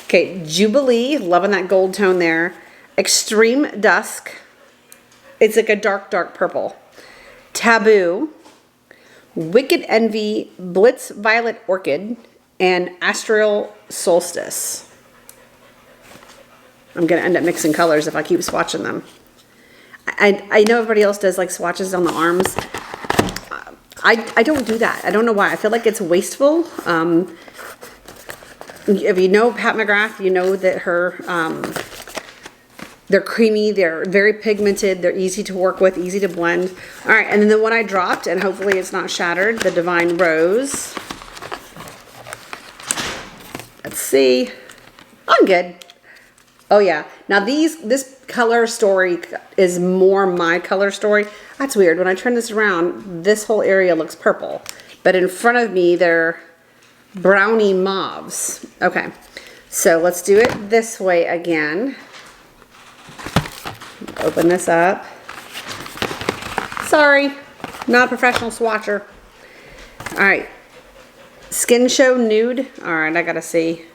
Okay, Jubilee, loving that gold tone there. Extreme Dusk. It's like a dark, dark purple. Taboo, Wicked Envy, Blitz Violet Orchid, and Astral Solstice. I'm going to end up mixing colors if I keep swatching them. I know everybody else does like swatches on the arms. I don't do that. I don't know why. I feel like it's wasteful. If you know Pat McGrath, you know that they're creamy, they're very pigmented, they're easy to work with, easy to blend. All right, and then the one I dropped, and hopefully it's not shattered, the Divine Rose. Let's see. I'm good. Oh yeah. Now this color story is more my color story. That's weird. When I turn this around, this whole area looks purple. But in front of me, they're brownie mauves. Okay. So let's do it this way again. Open this up. Sorry, not a professional swatcher. All right. Skin Show Nude. All right, I gotta see.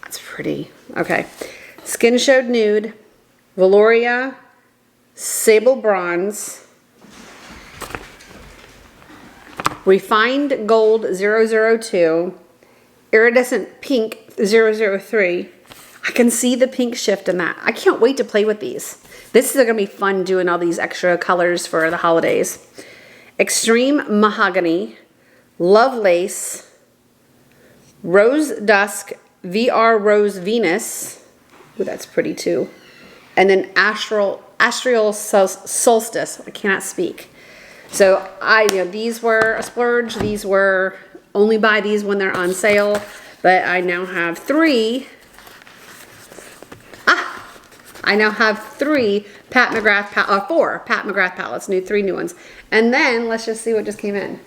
That's pretty. Okay. Skin Show Nude, Valoria, Sable Bronze, Refined Gold 002, Iridescent Pink 003. I can see the pink shift in that. I can't wait to play with these. This is gonna be fun doing all these extra colors for the holidays. Extreme Mahogany, Love Lace, Rose Dusk, VR Rose Venus. Ooh, that's pretty too. And then Astral Solstice. I cannot speak. So these were a splurge. These were only buy these when they're on sale. But I now have three. I now have four Pat McGrath palettes, 3 new ones. And then let's just see what just came in.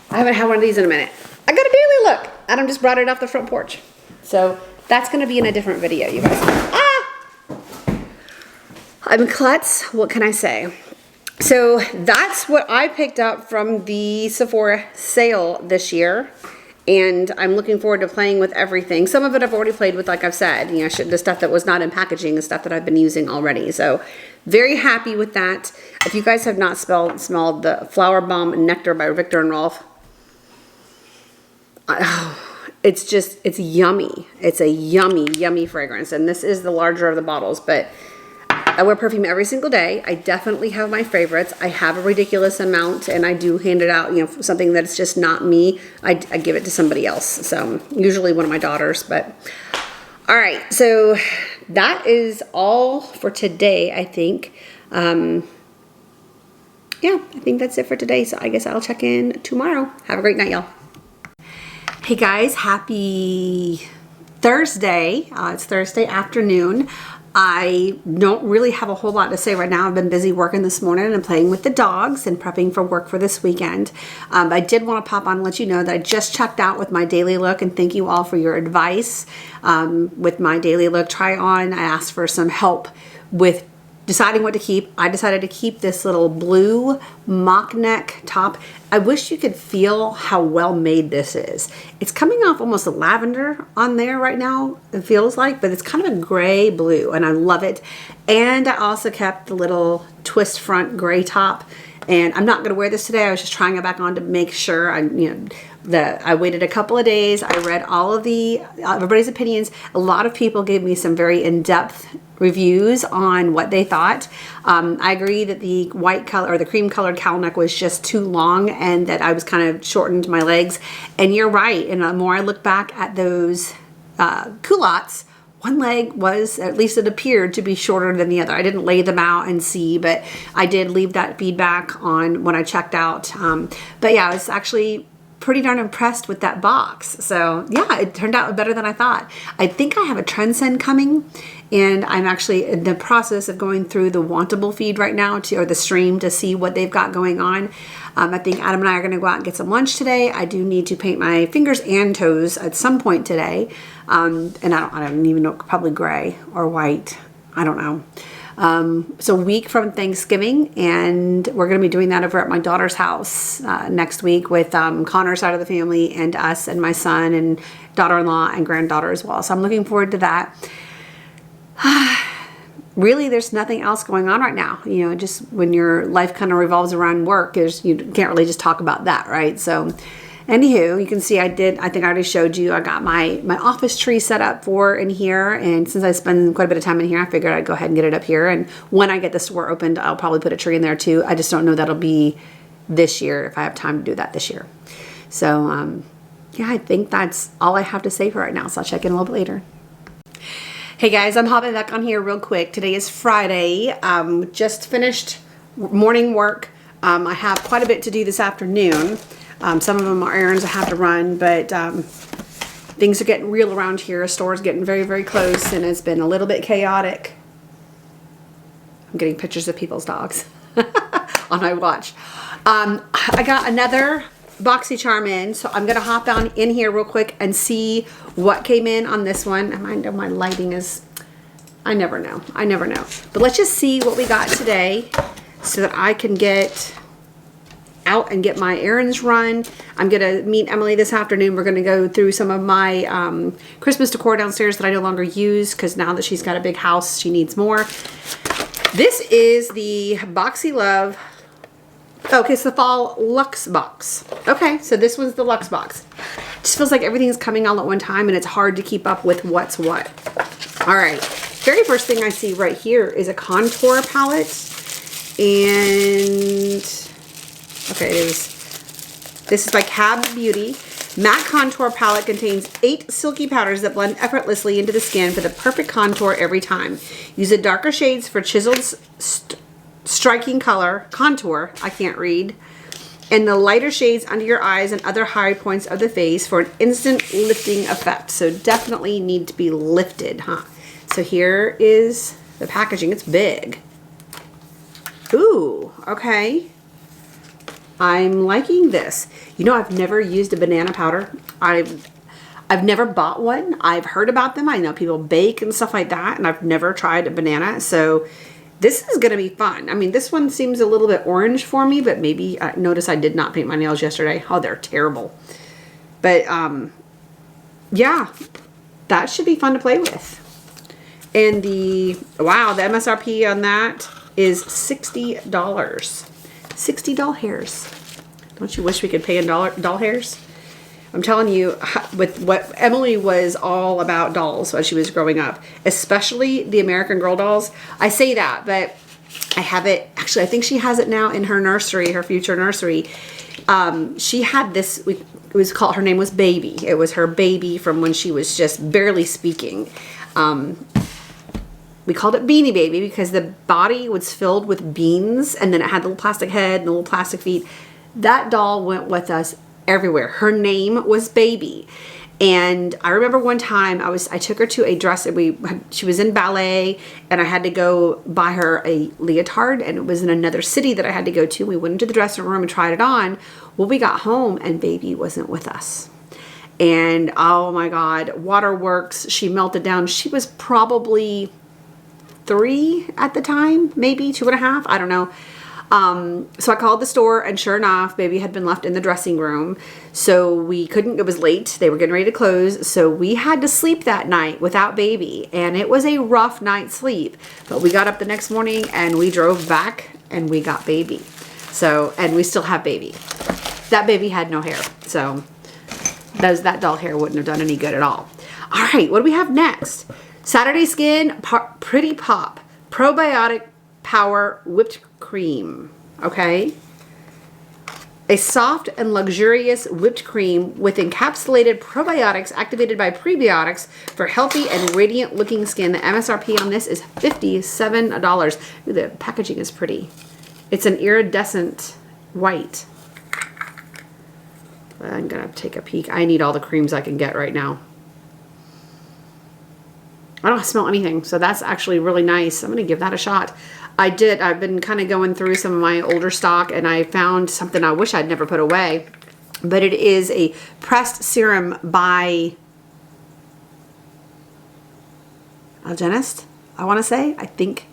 I haven't had one of these in a minute. I got a daily look. Adam just brought it off the front porch. So that's going to be in a different video, you guys. I'm klutz. What can I say? So that's what I picked up from the Sephora sale this year. And I'm looking forward to playing with everything. Some of it I've already played with, like I've said. You know, the stuff that was not in packaging is stuff that I've been using already. So very happy with that. If you guys have not smelled the Flower Bomb Nectar by Victor and Rolf, it's yummy. It's a yummy, yummy fragrance. And this is the larger of the bottles, but I wear perfume every single day. I definitely have my favorites. I have a ridiculous amount, and I do hand it out, you know, something that's just not me. I give it to somebody else. So usually one of my daughters, but all right. So that is all for today, I think. Yeah, I think that's it for today. So I guess I'll check in tomorrow. Have a great night, y'all. Hey guys, happy Thursday. It's Thursday afternoon. I don't really have a whole lot to say right now. I've been busy working this morning and playing with the dogs and prepping for work for this weekend. I did want to pop on and let you know that I just checked out with my daily look, and thank you all for your advice with my daily look try on. I asked for some help with deciding what to keep. I decided to keep this little blue mock neck top. I wish you could feel how well made this is. It's coming off almost a lavender on there right now, it feels like, but it's kind of a gray blue, and I love it. And I also kept the little twist front gray top, and I'm not going to wear this today. I was just trying it back on to make sure. I waited a couple of days. I read all of everybody's opinions. A lot of people gave me some very in-depth reviews on what they thought. I agree that the white color or the cream colored cowl neck was just too long, and that I was kind of shortened my legs. And you're right. And the more I look back at those culottes, one leg was, at least it appeared to be shorter than the other. I didn't lay them out and see, but I did leave that feedback on when I checked out. But yeah, I was actually pretty darn impressed with that box. So yeah, it turned out better than I thought. I think I have a trend send coming, and I'm actually in the process of going through the Wantable feed right now, or the stream, to see what they've got going on. I think Adam and I are going to go out and get some lunch today. I do need to paint my fingers and toes at some point today. And I don't even know, probably gray or white. I don't know. So a week from Thanksgiving, and we're going to be doing that over at my daughter's house next week with Connor's side of the family and us and my son and daughter-in-law and granddaughter as well. So I'm looking forward to that. Really, there's nothing else going on right now. You know, just when your life kind of revolves around work, you can't really just talk about that, right? So anywho, you can see I think I already showed you, I got my office tree set up for in here, and since I spend quite a bit of time in here, I figured I'd go ahead and get it up here. And when I get the store opened, I'll probably put a tree in there too. I just don't know that'll be this year, if I have time to do that this year. So yeah, I think that's all I have to say for right now, so I'll check in a little bit later. Hey guys, I'm hopping back on here real quick. Today is Friday. Just finished morning work. I have quite a bit to do this afternoon. Some of them are errands I have to run, but things are getting real around here. Store's getting very, very close, and it's been a little bit chaotic. I'm getting pictures of people's dogs on my watch. I got another BoxyCharm in, so I'm gonna hop on in here real quick and see what came in on this one. I know my lighting is, I never know. But let's just see what we got today so that I can get out and get my errands run. I'm gonna meet Emily this afternoon. We're gonna go through some of my Christmas decor downstairs that I no longer use, because now that she's got a big house, she needs more. This is the Boxy Love. Okay, it's the Fall Luxe box. Okay, so this was the Luxe box. Just feels like everything's coming all at one time, and it's hard to keep up with what's what. All right, very first thing I see right here is a contour palette, and okay, this is by Cab Beauty. Matte contour palette contains 8 silky powders that blend effortlessly into the skin for the perfect contour every time. Use the darker shades for chiseled striking contour, I can't read, and the lighter shades under your eyes and other high points of the face for an instant lifting effect. So definitely need to be lifted, huh? So here is the packaging. It's big. Ooh, okay. I'm liking this. You know, I've never used a banana powder. I've never bought one. I've heard about them. I know people bake and stuff like that, and I've never tried a banana. So this is going to be fun. I mean, this one seems a little bit orange for me, but maybe, notice I did not paint my nails yesterday. Oh, they're terrible. But, yeah, that should be fun to play with. And wow, the MSRP on that is $60. 60 doll hairs. Don't you wish we could pay in doll hairs? I'm telling you, with what Emily was all about dolls when she was growing up, especially the American Girl dolls. I say that, but I have it, actually, I think she has it now in her nursery, her future nursery. She had this, it was called, her name was Baby. It was her baby from when she was just barely speaking. We called it Beanie Baby because the body was filled with beans, and then it had the little plastic head and the little plastic feet. That doll went with us everywhere. Her name was Baby. And I remember one time I took her to a dress, she was in ballet, and I had to go buy her a leotard, and it was in another city that I had to go to. We went into the dressing room and tried it on. Well, we got home and Baby wasn't with us. And oh my God, waterworks, she melted down. She was probably 3 at the time, maybe 2.5, I don't know. So I called the store, and sure enough, Baby had been left in the dressing room. So we couldn't, it was late. They were getting ready to close. So we had to sleep that night without Baby. And it was a rough night's sleep. But we got up the next morning and we drove back and we got Baby. So, and we still have Baby. That baby had no hair. So that doll hair wouldn't have done any good at all. All right, what do we have next? Saturday Skin Pretty Pop Probiotic Power Whipped Cream. Okay. A soft and luxurious whipped cream with encapsulated probiotics activated by prebiotics for healthy and radiant looking skin. The MSRP on this is $57. Ooh, the packaging is pretty. It's an iridescent white. I'm gonna take a peek. I need all the creams I can get right now. I don't smell anything, so that's actually really nice. I'm gonna give that a shot. I've been kind of going through some of my older stock, and I found something I wish I'd never put away, but it is a pressed serum by Algenist, I want to say. I think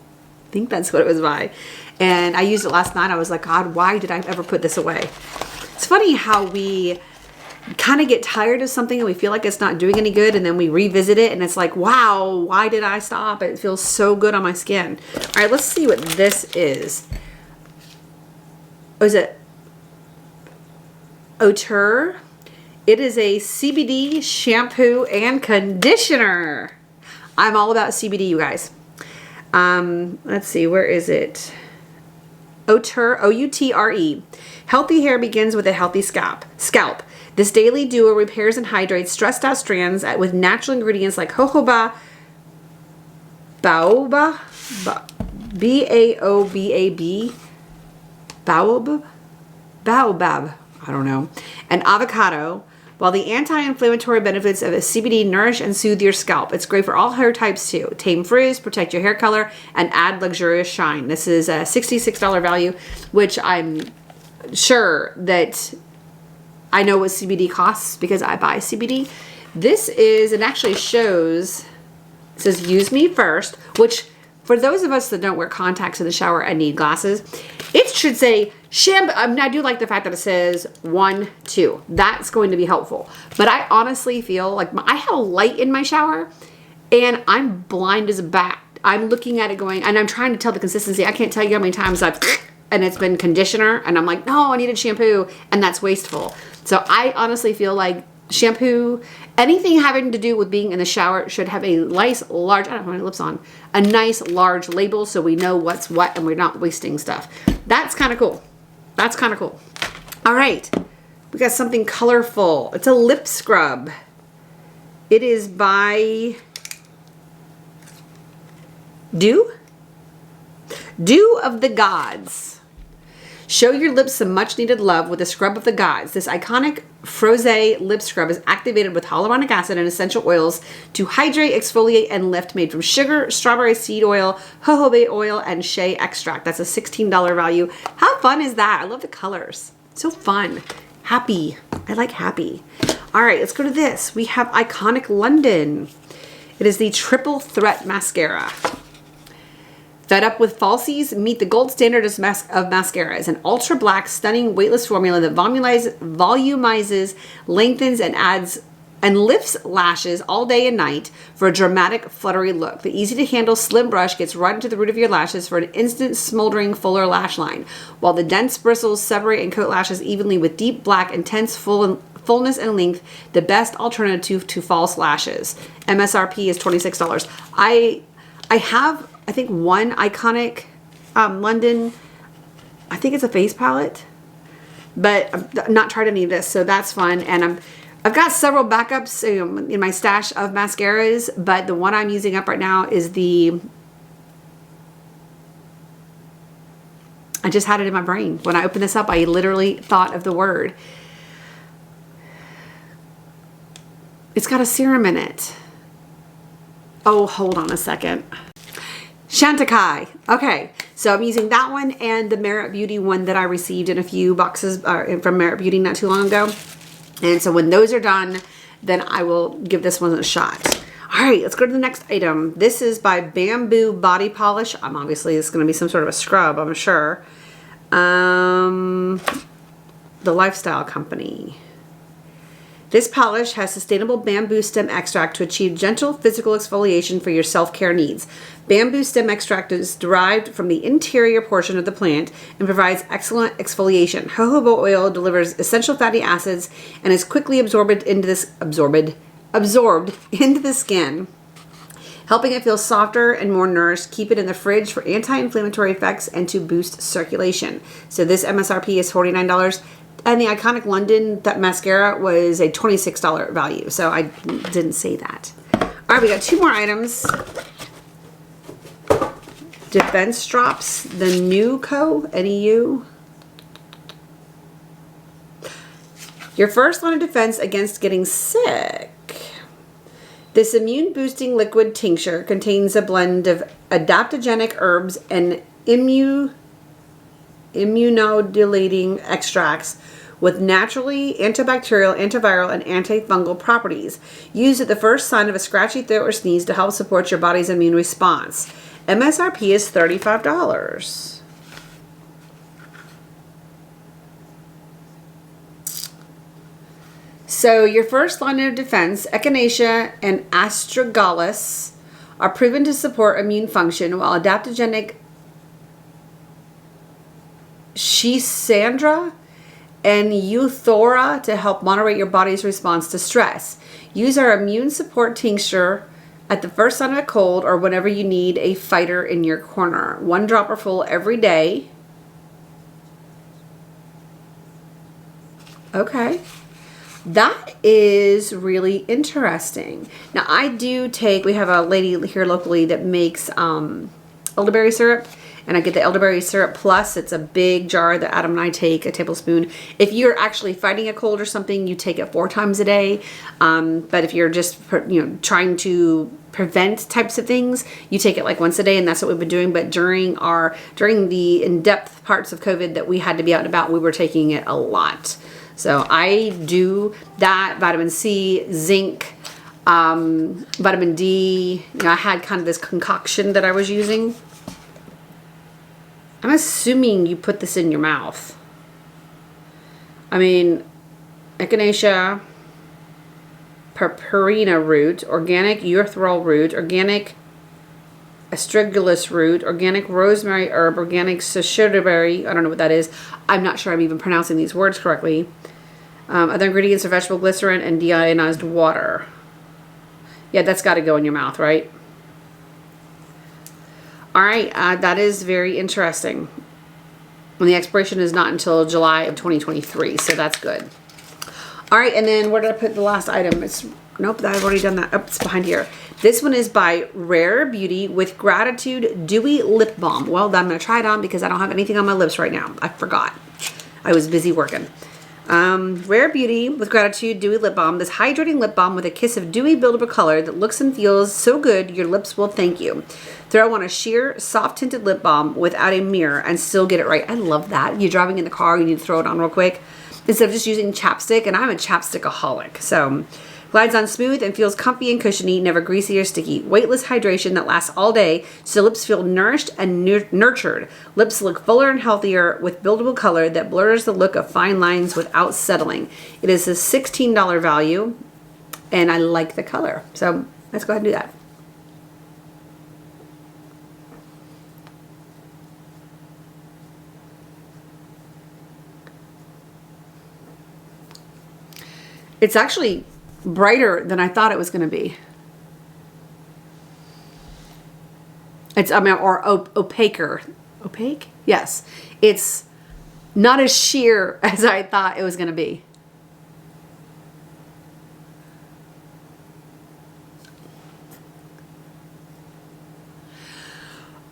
that's what it was by. And I used it last night. I was like, God, why did I ever put this away? It's funny how we kind of get tired of something and we feel like it's not doing any good, and then we revisit it and it's like, wow, why did I stop? It feels so good on my skin. All right, let's see what this is. Oh, is it Auteur? It is a CBD shampoo and conditioner. I'm all about CBD, you guys. Let's see, where is it? Auteur, O-U-T-R-E. Healthy hair begins with a healthy scalp. This daily duo repairs and hydrates stressed out strands with natural ingredients like jojoba, baobab, B-A-O-B-A-B, baobab, I don't know, and avocado, while the anti-inflammatory benefits of a CBD nourish and soothe your scalp. It's great for all hair types too. Tame frizz, protect your hair color, and add luxurious shine. This is a $66 value, which I'm sure that I know what CBD costs because I buy CBD. This is, it actually shows, it says use me first, which for those of us that don't wear contacts in the shower and need glasses, it should say shampoo. I mean, I do like the fact that it says 1, 2. That's going to be helpful. But I honestly feel like I have a light in my shower and I'm blind as a bat. I'm looking at it going, and I'm trying to tell the consistency. I can't tell you how many times and it's been conditioner and I'm like, no, I needed shampoo, and that's wasteful. So I honestly feel like shampoo, anything having to do with being in the shower should have a nice large, I don't have my lips on, a nice large label so we know what's what and we're not wasting stuff. That's kind of cool. That's kind of cool. All right, we got something colorful. It's a lip scrub. It is by Dew of the Gods. Show your lips some much needed love with a scrub of the gods. This iconic Frosé lip scrub is activated with hyaluronic acid and essential oils to hydrate, exfoliate, and lift, made from sugar, strawberry seed oil, jojoba oil, and shea extract. That's a $16 value. How fun is that? I love the colors. So fun. Happy. I like happy. All right, let's go to this. We have Iconic London. It is the Triple Threat Mascara. Fed up with falsies? Meet the gold standard of mascara. It's an ultra black, stunning, weightless formula that volumizes, lengthens, and adds and lifts lashes all day and night for a dramatic, fluttery look. The easy-to-handle slim brush gets right into the root of your lashes for an instant, smoldering, fuller lash line, while the dense bristles separate and coat lashes evenly with deep, black, intense, full fullness and length, the best alternative to false lashes. MSRP is $26. I have, I think, one Iconic London, I think it's a face palette, but I've not tried any of this, so that's fun. And I've got several backups in my stash of mascaras, but the one I'm using up right now is I just had it in my brain. When I opened this up, I literally thought of the word. It's got a serum in it. Oh, hold on a second. Chantecaille. Okay, so I'm using that one and the Merit Beauty one that I received in a few boxes from Merit Beauty not too long ago. And so when those are done, then I will give this one a shot. All right, let's go to the next item. This is by Bamboo Body Polish. Obviously, it's going to be some sort of a scrub, I'm sure. The Lifestyle Company. This polish has sustainable bamboo stem extract to achieve gentle physical exfoliation for your self-care needs. Bamboo stem extract is derived from the interior portion of the plant and provides excellent exfoliation. Jojoba oil delivers essential fatty acids and is quickly absorbed into the skin, helping it feel softer and more nourished. Keep it in the fridge for anti-inflammatory effects and to boost circulation. So this MSRP is $49. And the Iconic London, that mascara, was a $26 value. So I didn't say that. All right, we got two more items. Defense Drops, the NEU. N-E-U. Your first line of defense against getting sick. This immune-boosting liquid tincture contains a blend of adaptogenic herbs and immunomodulating extracts with naturally antibacterial, antiviral, and antifungal properties. Used at the first sign of a scratchy throat or sneeze to help support your body's immune response. MSRP is $35. So your first line of defense, echinacea and astragalus, are proven to support immune function, while adaptogenic Schisandra and Euthora to help moderate your body's response to stress. Use our immune support tincture at the first sign of a cold or whenever you need a fighter in your corner. 1 dropper full every day. Okay. That is really interesting. Now I do we have a lady here locally that makes elderberry syrup, and I get the elderberry syrup plus. It's a big jar that Adam and I take, a tablespoon. If you're actually fighting a cold or something, you take it 4 times a day. But if you're just trying to prevent types of things, you take it like once a day, and that's what we've been doing. But during the in-depth parts of COVID that we had to be out and about, we were taking it a lot. So I do that, vitamin C, zinc, vitamin D. I had kind of this concoction that I was using. I'm assuming you put this in your mouth. I mean, echinacea, purpurina root, organic urethral root, organic astragalus root, organic rosemary herb, organic sachaberry. I don't know what that is. I'm not sure I'm even pronouncing these words correctly. Other ingredients are vegetable glycerin and deionized water. Yeah, that's got to go in your mouth, right? All right, that is very interesting. And the expiration is not until July of 2023, so that's good. All right, and then where did I put the last item? Nope, I've already done that. Oh, it's behind here. This one is by Rare Beauty with Gratitude Dewy Lip Balm. Well, I'm going to try it on because I don't have anything on my lips right now. I forgot. I was busy working. Rare Beauty with Gratitude Dewy Lip Balm. This hydrating lip balm with a kiss of dewy buildable color that looks and feels so good your lips will thank you. Throw on a sheer, soft tinted lip balm without a mirror and still get it right. I love that. You're driving in the car, you need to throw it on real quick instead of just using chapstick, and I'm a chapstickaholic. So glides on smooth and feels comfy and cushiony, never greasy or sticky. Weightless hydration that lasts all day, so lips feel nourished and nurtured. Lips look fuller and healthier with buildable color that blurs the look of fine lines without settling. It is a $16 value, and I like the color. So let's go ahead and do that. It's actually brighter than I thought it was going to be. It's, I mean, or opaquer. Opaque? Yes. It's not as sheer as I thought it was going to be.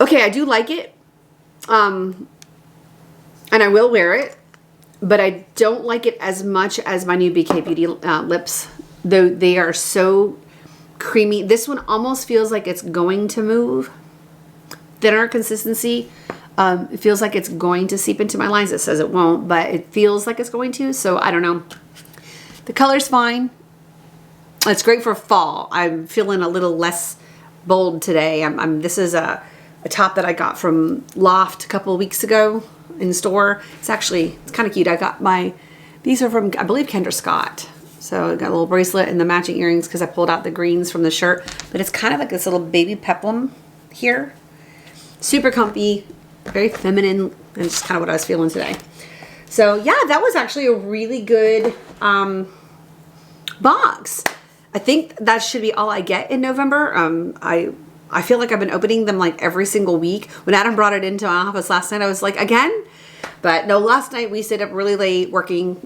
Okay, I do like it. And I will wear it. But I don't like it as much as my new BK Beauty lips. Though they are so creamy. This one almost feels like it's going to move. Thinner consistency. It feels like it's going to seep into my lines. It says it won't, but it feels like it's going to. So I don't know. The color's fine. It's great for fall. I'm feeling a little less bold today. This is a top that I got from Loft a couple of weeks ago in store. It's kind of cute. I got these are from, I believe, Kendra Scott. So I got a little bracelet and the matching earrings because I pulled out the greens from the shirt. But it's kind of like this little baby peplum here. Super comfy, very feminine, and it's kind of what I was feeling today. So yeah, that was actually a really good box. I think that should be all I get in November. I feel like I've been opening them like every single week. When Adam brought it into my office last night, I was like, again? But no, last night we stayed up really late working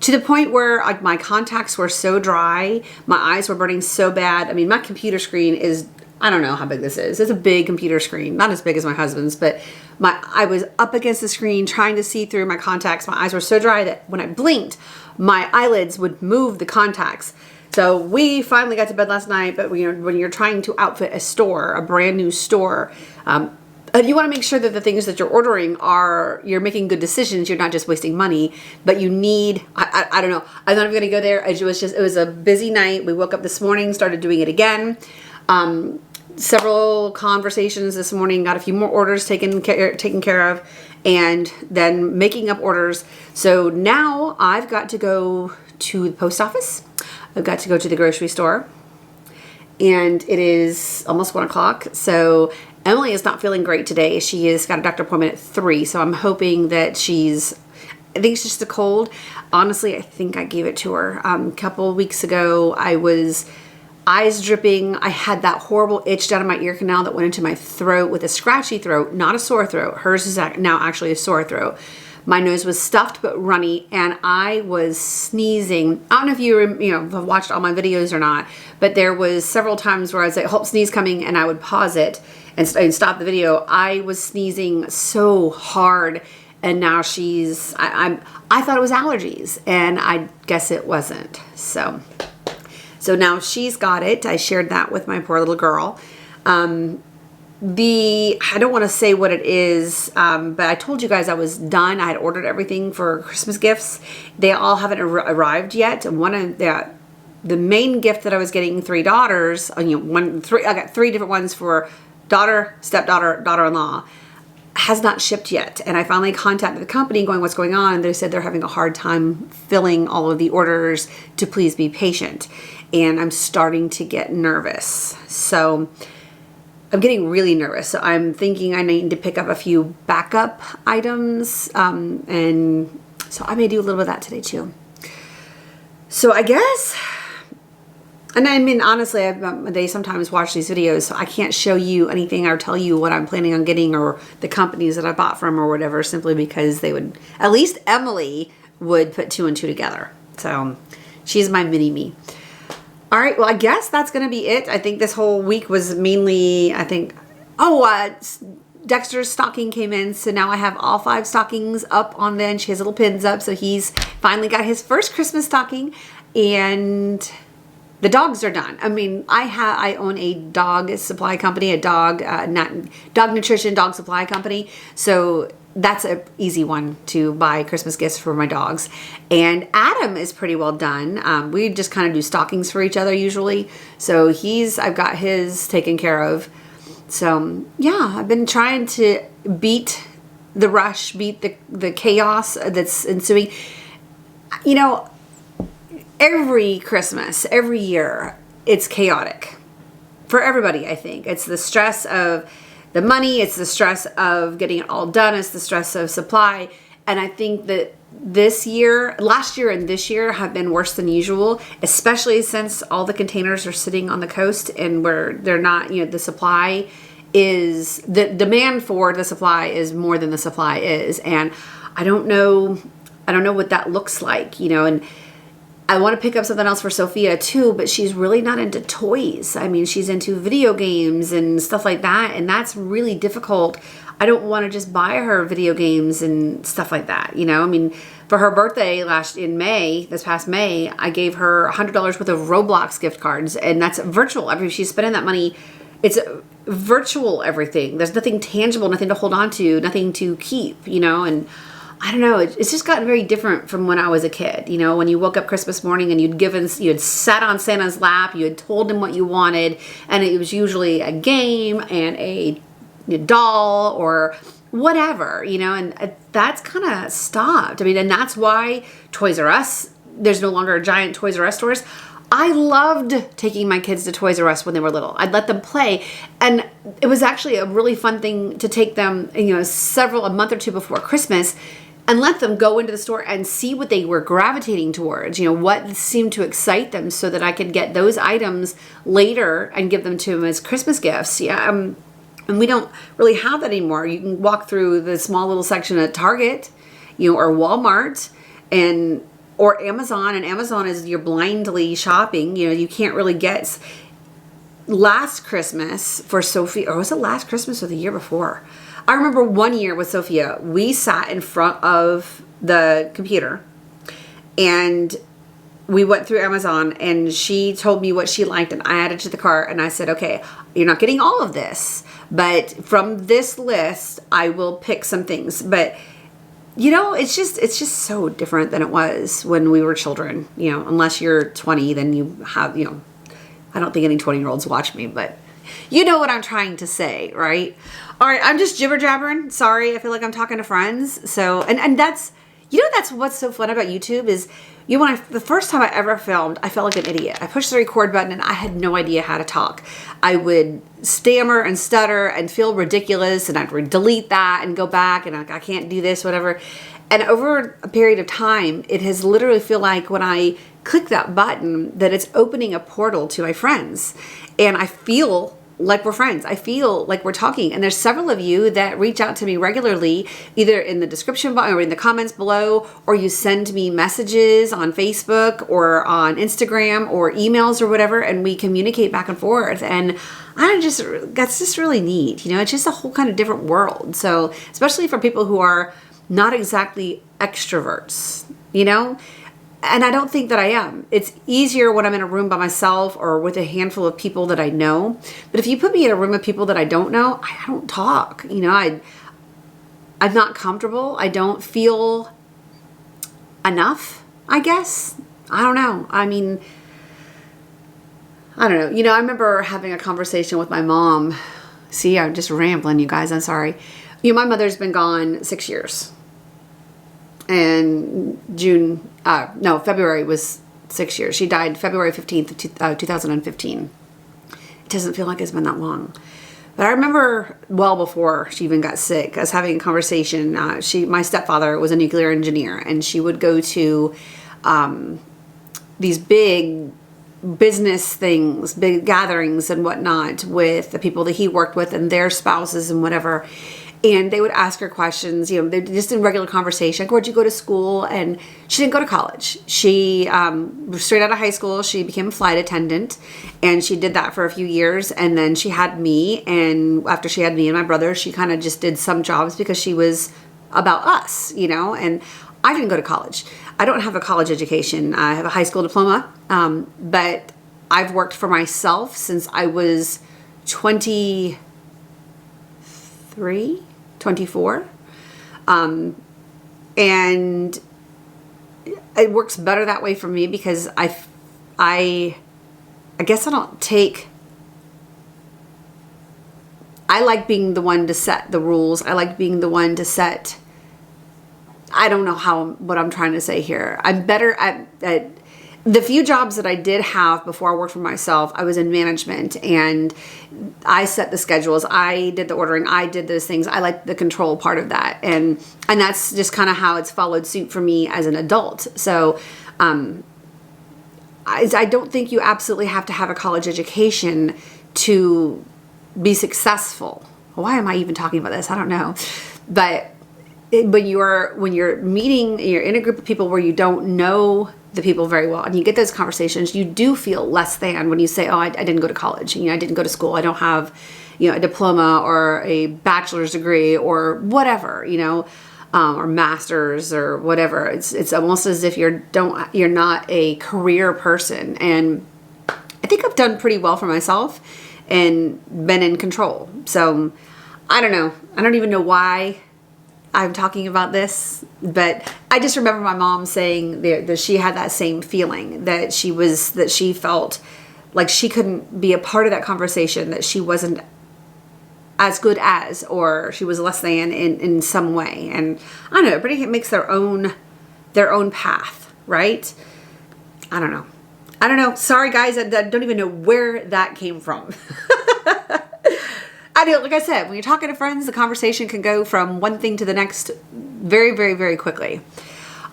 to the point where like my contacts were so dry, my eyes were burning so bad. I mean, my computer screen is, I don't know how big this is. It's a big computer screen, not as big as my husband's, but I was up against the screen trying to see through my contacts. My eyes were so dry that when I blinked, my eyelids would move the contacts. So we finally got to bed last night, but when you're trying to outfit a store, a brand new store, you want to make sure that the things that you're ordering you're making good decisions. You're not just wasting money, but you need, I don't know. I'm not even going to go there. It was a busy night. We woke up this morning, started doing it again. Several conversations this morning, got a few more orders taken care of, and then making up orders. So now I've got to go to the post office. I've got to go to the grocery store, and it is almost 1 o'clock. So Emily is not feeling great today. She has got a doctor appointment at 3. So I'm hoping that I think it's just a cold. Honestly, I think I gave it to her. A couple of weeks ago, I was eyes dripping. I had that horrible itch down in my ear canal that went into my throat with a scratchy throat, not a sore throat. Hers is now actually a sore throat. My nose was stuffed but runny, and I was sneezing. I don't know if you have watched all my videos or not, but there was several times where I was like, "Hope sneeze coming," and I would pause it and stop the video. I was sneezing so hard, and now I thought it was allergies, and I guess it wasn't. So now she's got it. I shared that with my poor little girl. I don't want to say what it is, but I told you guys I was done. I had ordered everything for Christmas gifts. They all haven't arrived yet. One of the main gift that I was getting, 3 daughters, I got 3 different ones for daughter, stepdaughter, daughter-in-law, has not shipped yet. And I finally contacted the company going, what's going on? And they said they're having a hard time filling all of the orders, to please be patient. And I'm starting to get nervous. So I'm getting really nervous. So I'm thinking I need to pick up a few backup items. And so I may do a little bit of that today too. So I guess, and I mean, honestly, they sometimes watch these videos, so I can't show you anything or tell you what I'm planning on getting or the companies that I bought from or whatever, simply because they would, at least Emily would put 2 and 2 together. So she's my mini-me. All right, well, I guess that's going to be it. I think this whole week was mainly, Dexter's stocking came in, so now I have all 5 stockings up on the bench. He has little pins up, so he's finally got his first Christmas stocking, and the dogs are done. I mean, I own a dog supply company, a dog nutrition, dog supply company, so that's an easy one to buy Christmas gifts for my dogs. And Adam is pretty well done. We just kind of do stockings for each other usually. So I've got his taken care of. So yeah, I've been trying to beat the rush, beat the chaos that's ensuing. You know, every Christmas, every year, it's chaotic for everybody, I think. It's the stress of the money, it's the stress of getting it all done, it's the stress of supply. And I think that last year and this year have been worse than usual, especially since all the containers are sitting on the coast and where they're not, the demand for the supply is more than the supply is. And I don't know what that looks like, and I want to pick up something else for Sophia too, but she's really not into toys. I mean, she's into video games and stuff like that, and that's really difficult. I don't want to just buy her video games and stuff like that, I mean, for her birthday this past May, I gave her $100 worth of Roblox gift cards, and that's virtual. I mean, she's spending that money. It's virtual everything. There's nothing tangible, nothing to hold on to, nothing to keep, and I don't know. It's just gotten very different from when I was a kid. When you woke up Christmas morning and you had sat on Santa's lap, you had told him what you wanted, and it was usually a game and a doll or whatever, and that's kind of stopped. I mean, and that's why Toys R Us, there's no longer giant Toys R Us stores. I loved taking my kids to Toys R Us when they were little. I'd let them play, and it was actually a really fun thing to take them, a month or two before Christmas, and let them go into the store and see what they were gravitating towards, what seemed to excite them, so that I could get those items later and give them to them as Christmas gifts. Yeah, and we don't really have that anymore. You can walk through the small little section at Target, or Walmart, or Amazon, and Amazon is you're blindly shopping. You can't really get. Last Christmas for Sophia, or was it last Christmas or the year before? I remember one year with Sophia, we sat in front of the computer and we went through Amazon, and she told me what she liked and I added to the cart, and I said, okay, you're not getting all of this, but from this list, I will pick some things. But it's just so different than it was when we were children. Unless you're 20, then you have, I don't think any 20-year-olds watch me, but you know what I'm trying to say, right? All right, I'm just jibber jabbering. Sorry, I feel like I'm talking to friends. So, and that's, that's what's so fun about YouTube is, the first time I ever filmed, I felt like an idiot. I pushed the record button and I had no idea how to talk. I would stammer and stutter and feel ridiculous, and I'd delete that and go back and I can't do this, whatever. And over a period of time, it has literally feel like when I click that button that it's opening a portal to my friends, and I feel like we're friends. I feel like we're talking. And there's several of you that reach out to me regularly, either in the description box or in the comments below, or you send me messages on Facebook or on Instagram or emails or whatever, and we communicate back and forth. And that's just really neat. It's just a whole kind of different world. So especially for people who are not exactly extroverts, and I don't think that I am. It's easier when I'm in a room by myself or with a handful of people that I know. But if you put me in a room of people that I don't know, I don't talk. I'm not comfortable. I don't feel enough, I guess. I don't know. I mean, I don't know. I remember having a conversation with my mom. See, I'm just rambling, you guys. I'm sorry. My mother's been gone 6 years. And February was 6 years. She died February 15th, 2015. It doesn't feel like it's been that long. But I remember well before she even got sick, I was having a conversation. My stepfather was a nuclear engineer, and she would go to these big business things, big gatherings and whatnot with the people that he worked with and their spouses and whatever. And they would ask her questions, they're just in regular conversation. Like, where'd you go to school? And she didn't go to college. She, straight out of high school, she became a flight attendant, and she did that for a few years. And then she had me, and after she had me and my brother, she kind of just did some jobs because she was about us, and I didn't go to college. I don't have a college education. I have a high school diploma, but I've worked for myself since I was 23, 24. And it works better that way for me because I guess I like being the one to set the rules. I like being the one to set, I don't know what I'm trying to say here. I'm better at the few jobs that I did have before I worked for myself, I was in management and I set the schedules. I did the ordering. I did those things. I like the control part of that. And that's just kind of how it's followed suit for me as an adult. So, I don't think you absolutely have to have a college education to be successful. Why am I even talking about this? I don't know. But when you're meeting, you're in a group of people where you don't know the people very well, and you get those conversations, you do feel less than when you say, oh, I didn't go to college. I didn't go to school. I don't have, a diploma or a bachelor's degree or whatever, or master's or whatever. It's almost as if you're not a career person. And I think I've done pretty well for myself and been in control. So I don't know. I don't even know why I'm talking about this, but I just remember my mom saying that she had that same feeling, that she felt like she couldn't be a part of that conversation, that she wasn't as good as, or she was less than in some way. And I don't know, everybody makes their own path, right? I don't know. Sorry guys, I don't even know where that came from. I know, like I said, when you're talking to friends, the conversation can go from one thing to the next very, very, very quickly.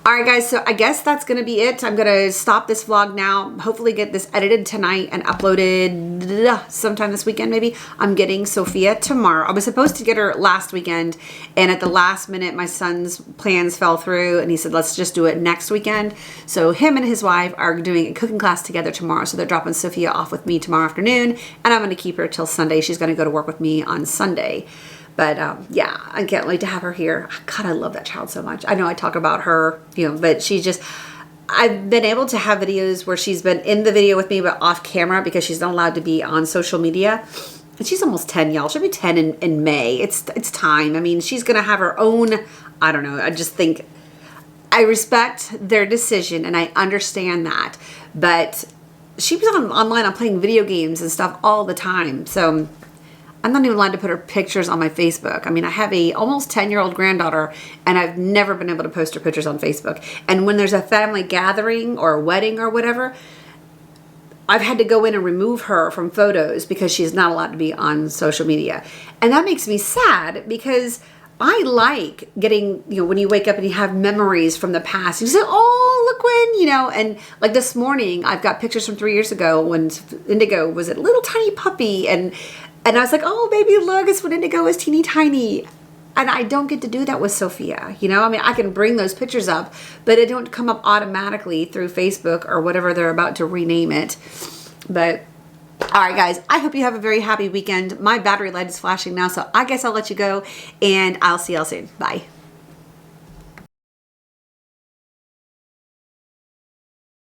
All right, guys, so I guess that's going to be it. I'm going to stop this vlog now, hopefully get this edited tonight and uploaded sometime this weekend maybe. I'm getting Sophia tomorrow. I was supposed to get her last weekend, and at the last minute, my son's plans fell through, and he said, let's just do it next weekend. So him and his wife are doing a cooking class together tomorrow, so they're dropping Sophia off with me tomorrow afternoon, and I'm going to keep her till Sunday. She's going to go to work with me on Sunday. But yeah, I can't wait to have her here. God, I love that child so much. I know I talk about her, but she's just, I've been able to have videos where she's been in the video with me, but off camera because she's not allowed to be on social media. And she's almost 10, y'all. She'll be 10 in May. It's time. I mean, she's going to have her own, I don't know. I just think, I respect their decision and I understand that. But she was online on playing video games and stuff all the time. So I'm not even allowed to put her pictures on my Facebook. I mean, I have a almost 10-year-old granddaughter, and I've never been able to post her pictures on Facebook. And when there's a family gathering or a wedding or whatever, I've had to go in and remove her from photos because she's not allowed to be on social media. And that makes me sad because I like getting, when you wake up and you have memories from the past. You say, oh, look when, and like this morning, I've got pictures from 3 years ago when Indigo was a little tiny puppy, and I was like, oh, baby, look, it's when Indigo was teeny tiny. And I don't get to do that with Sophia. I mean, I can bring those pictures up, but it don't come up automatically through Facebook or whatever they're about to rename it. But all right, guys, I hope you have a very happy weekend. My battery light is flashing now, so I guess I'll let you go, and I'll see y'all soon. Bye.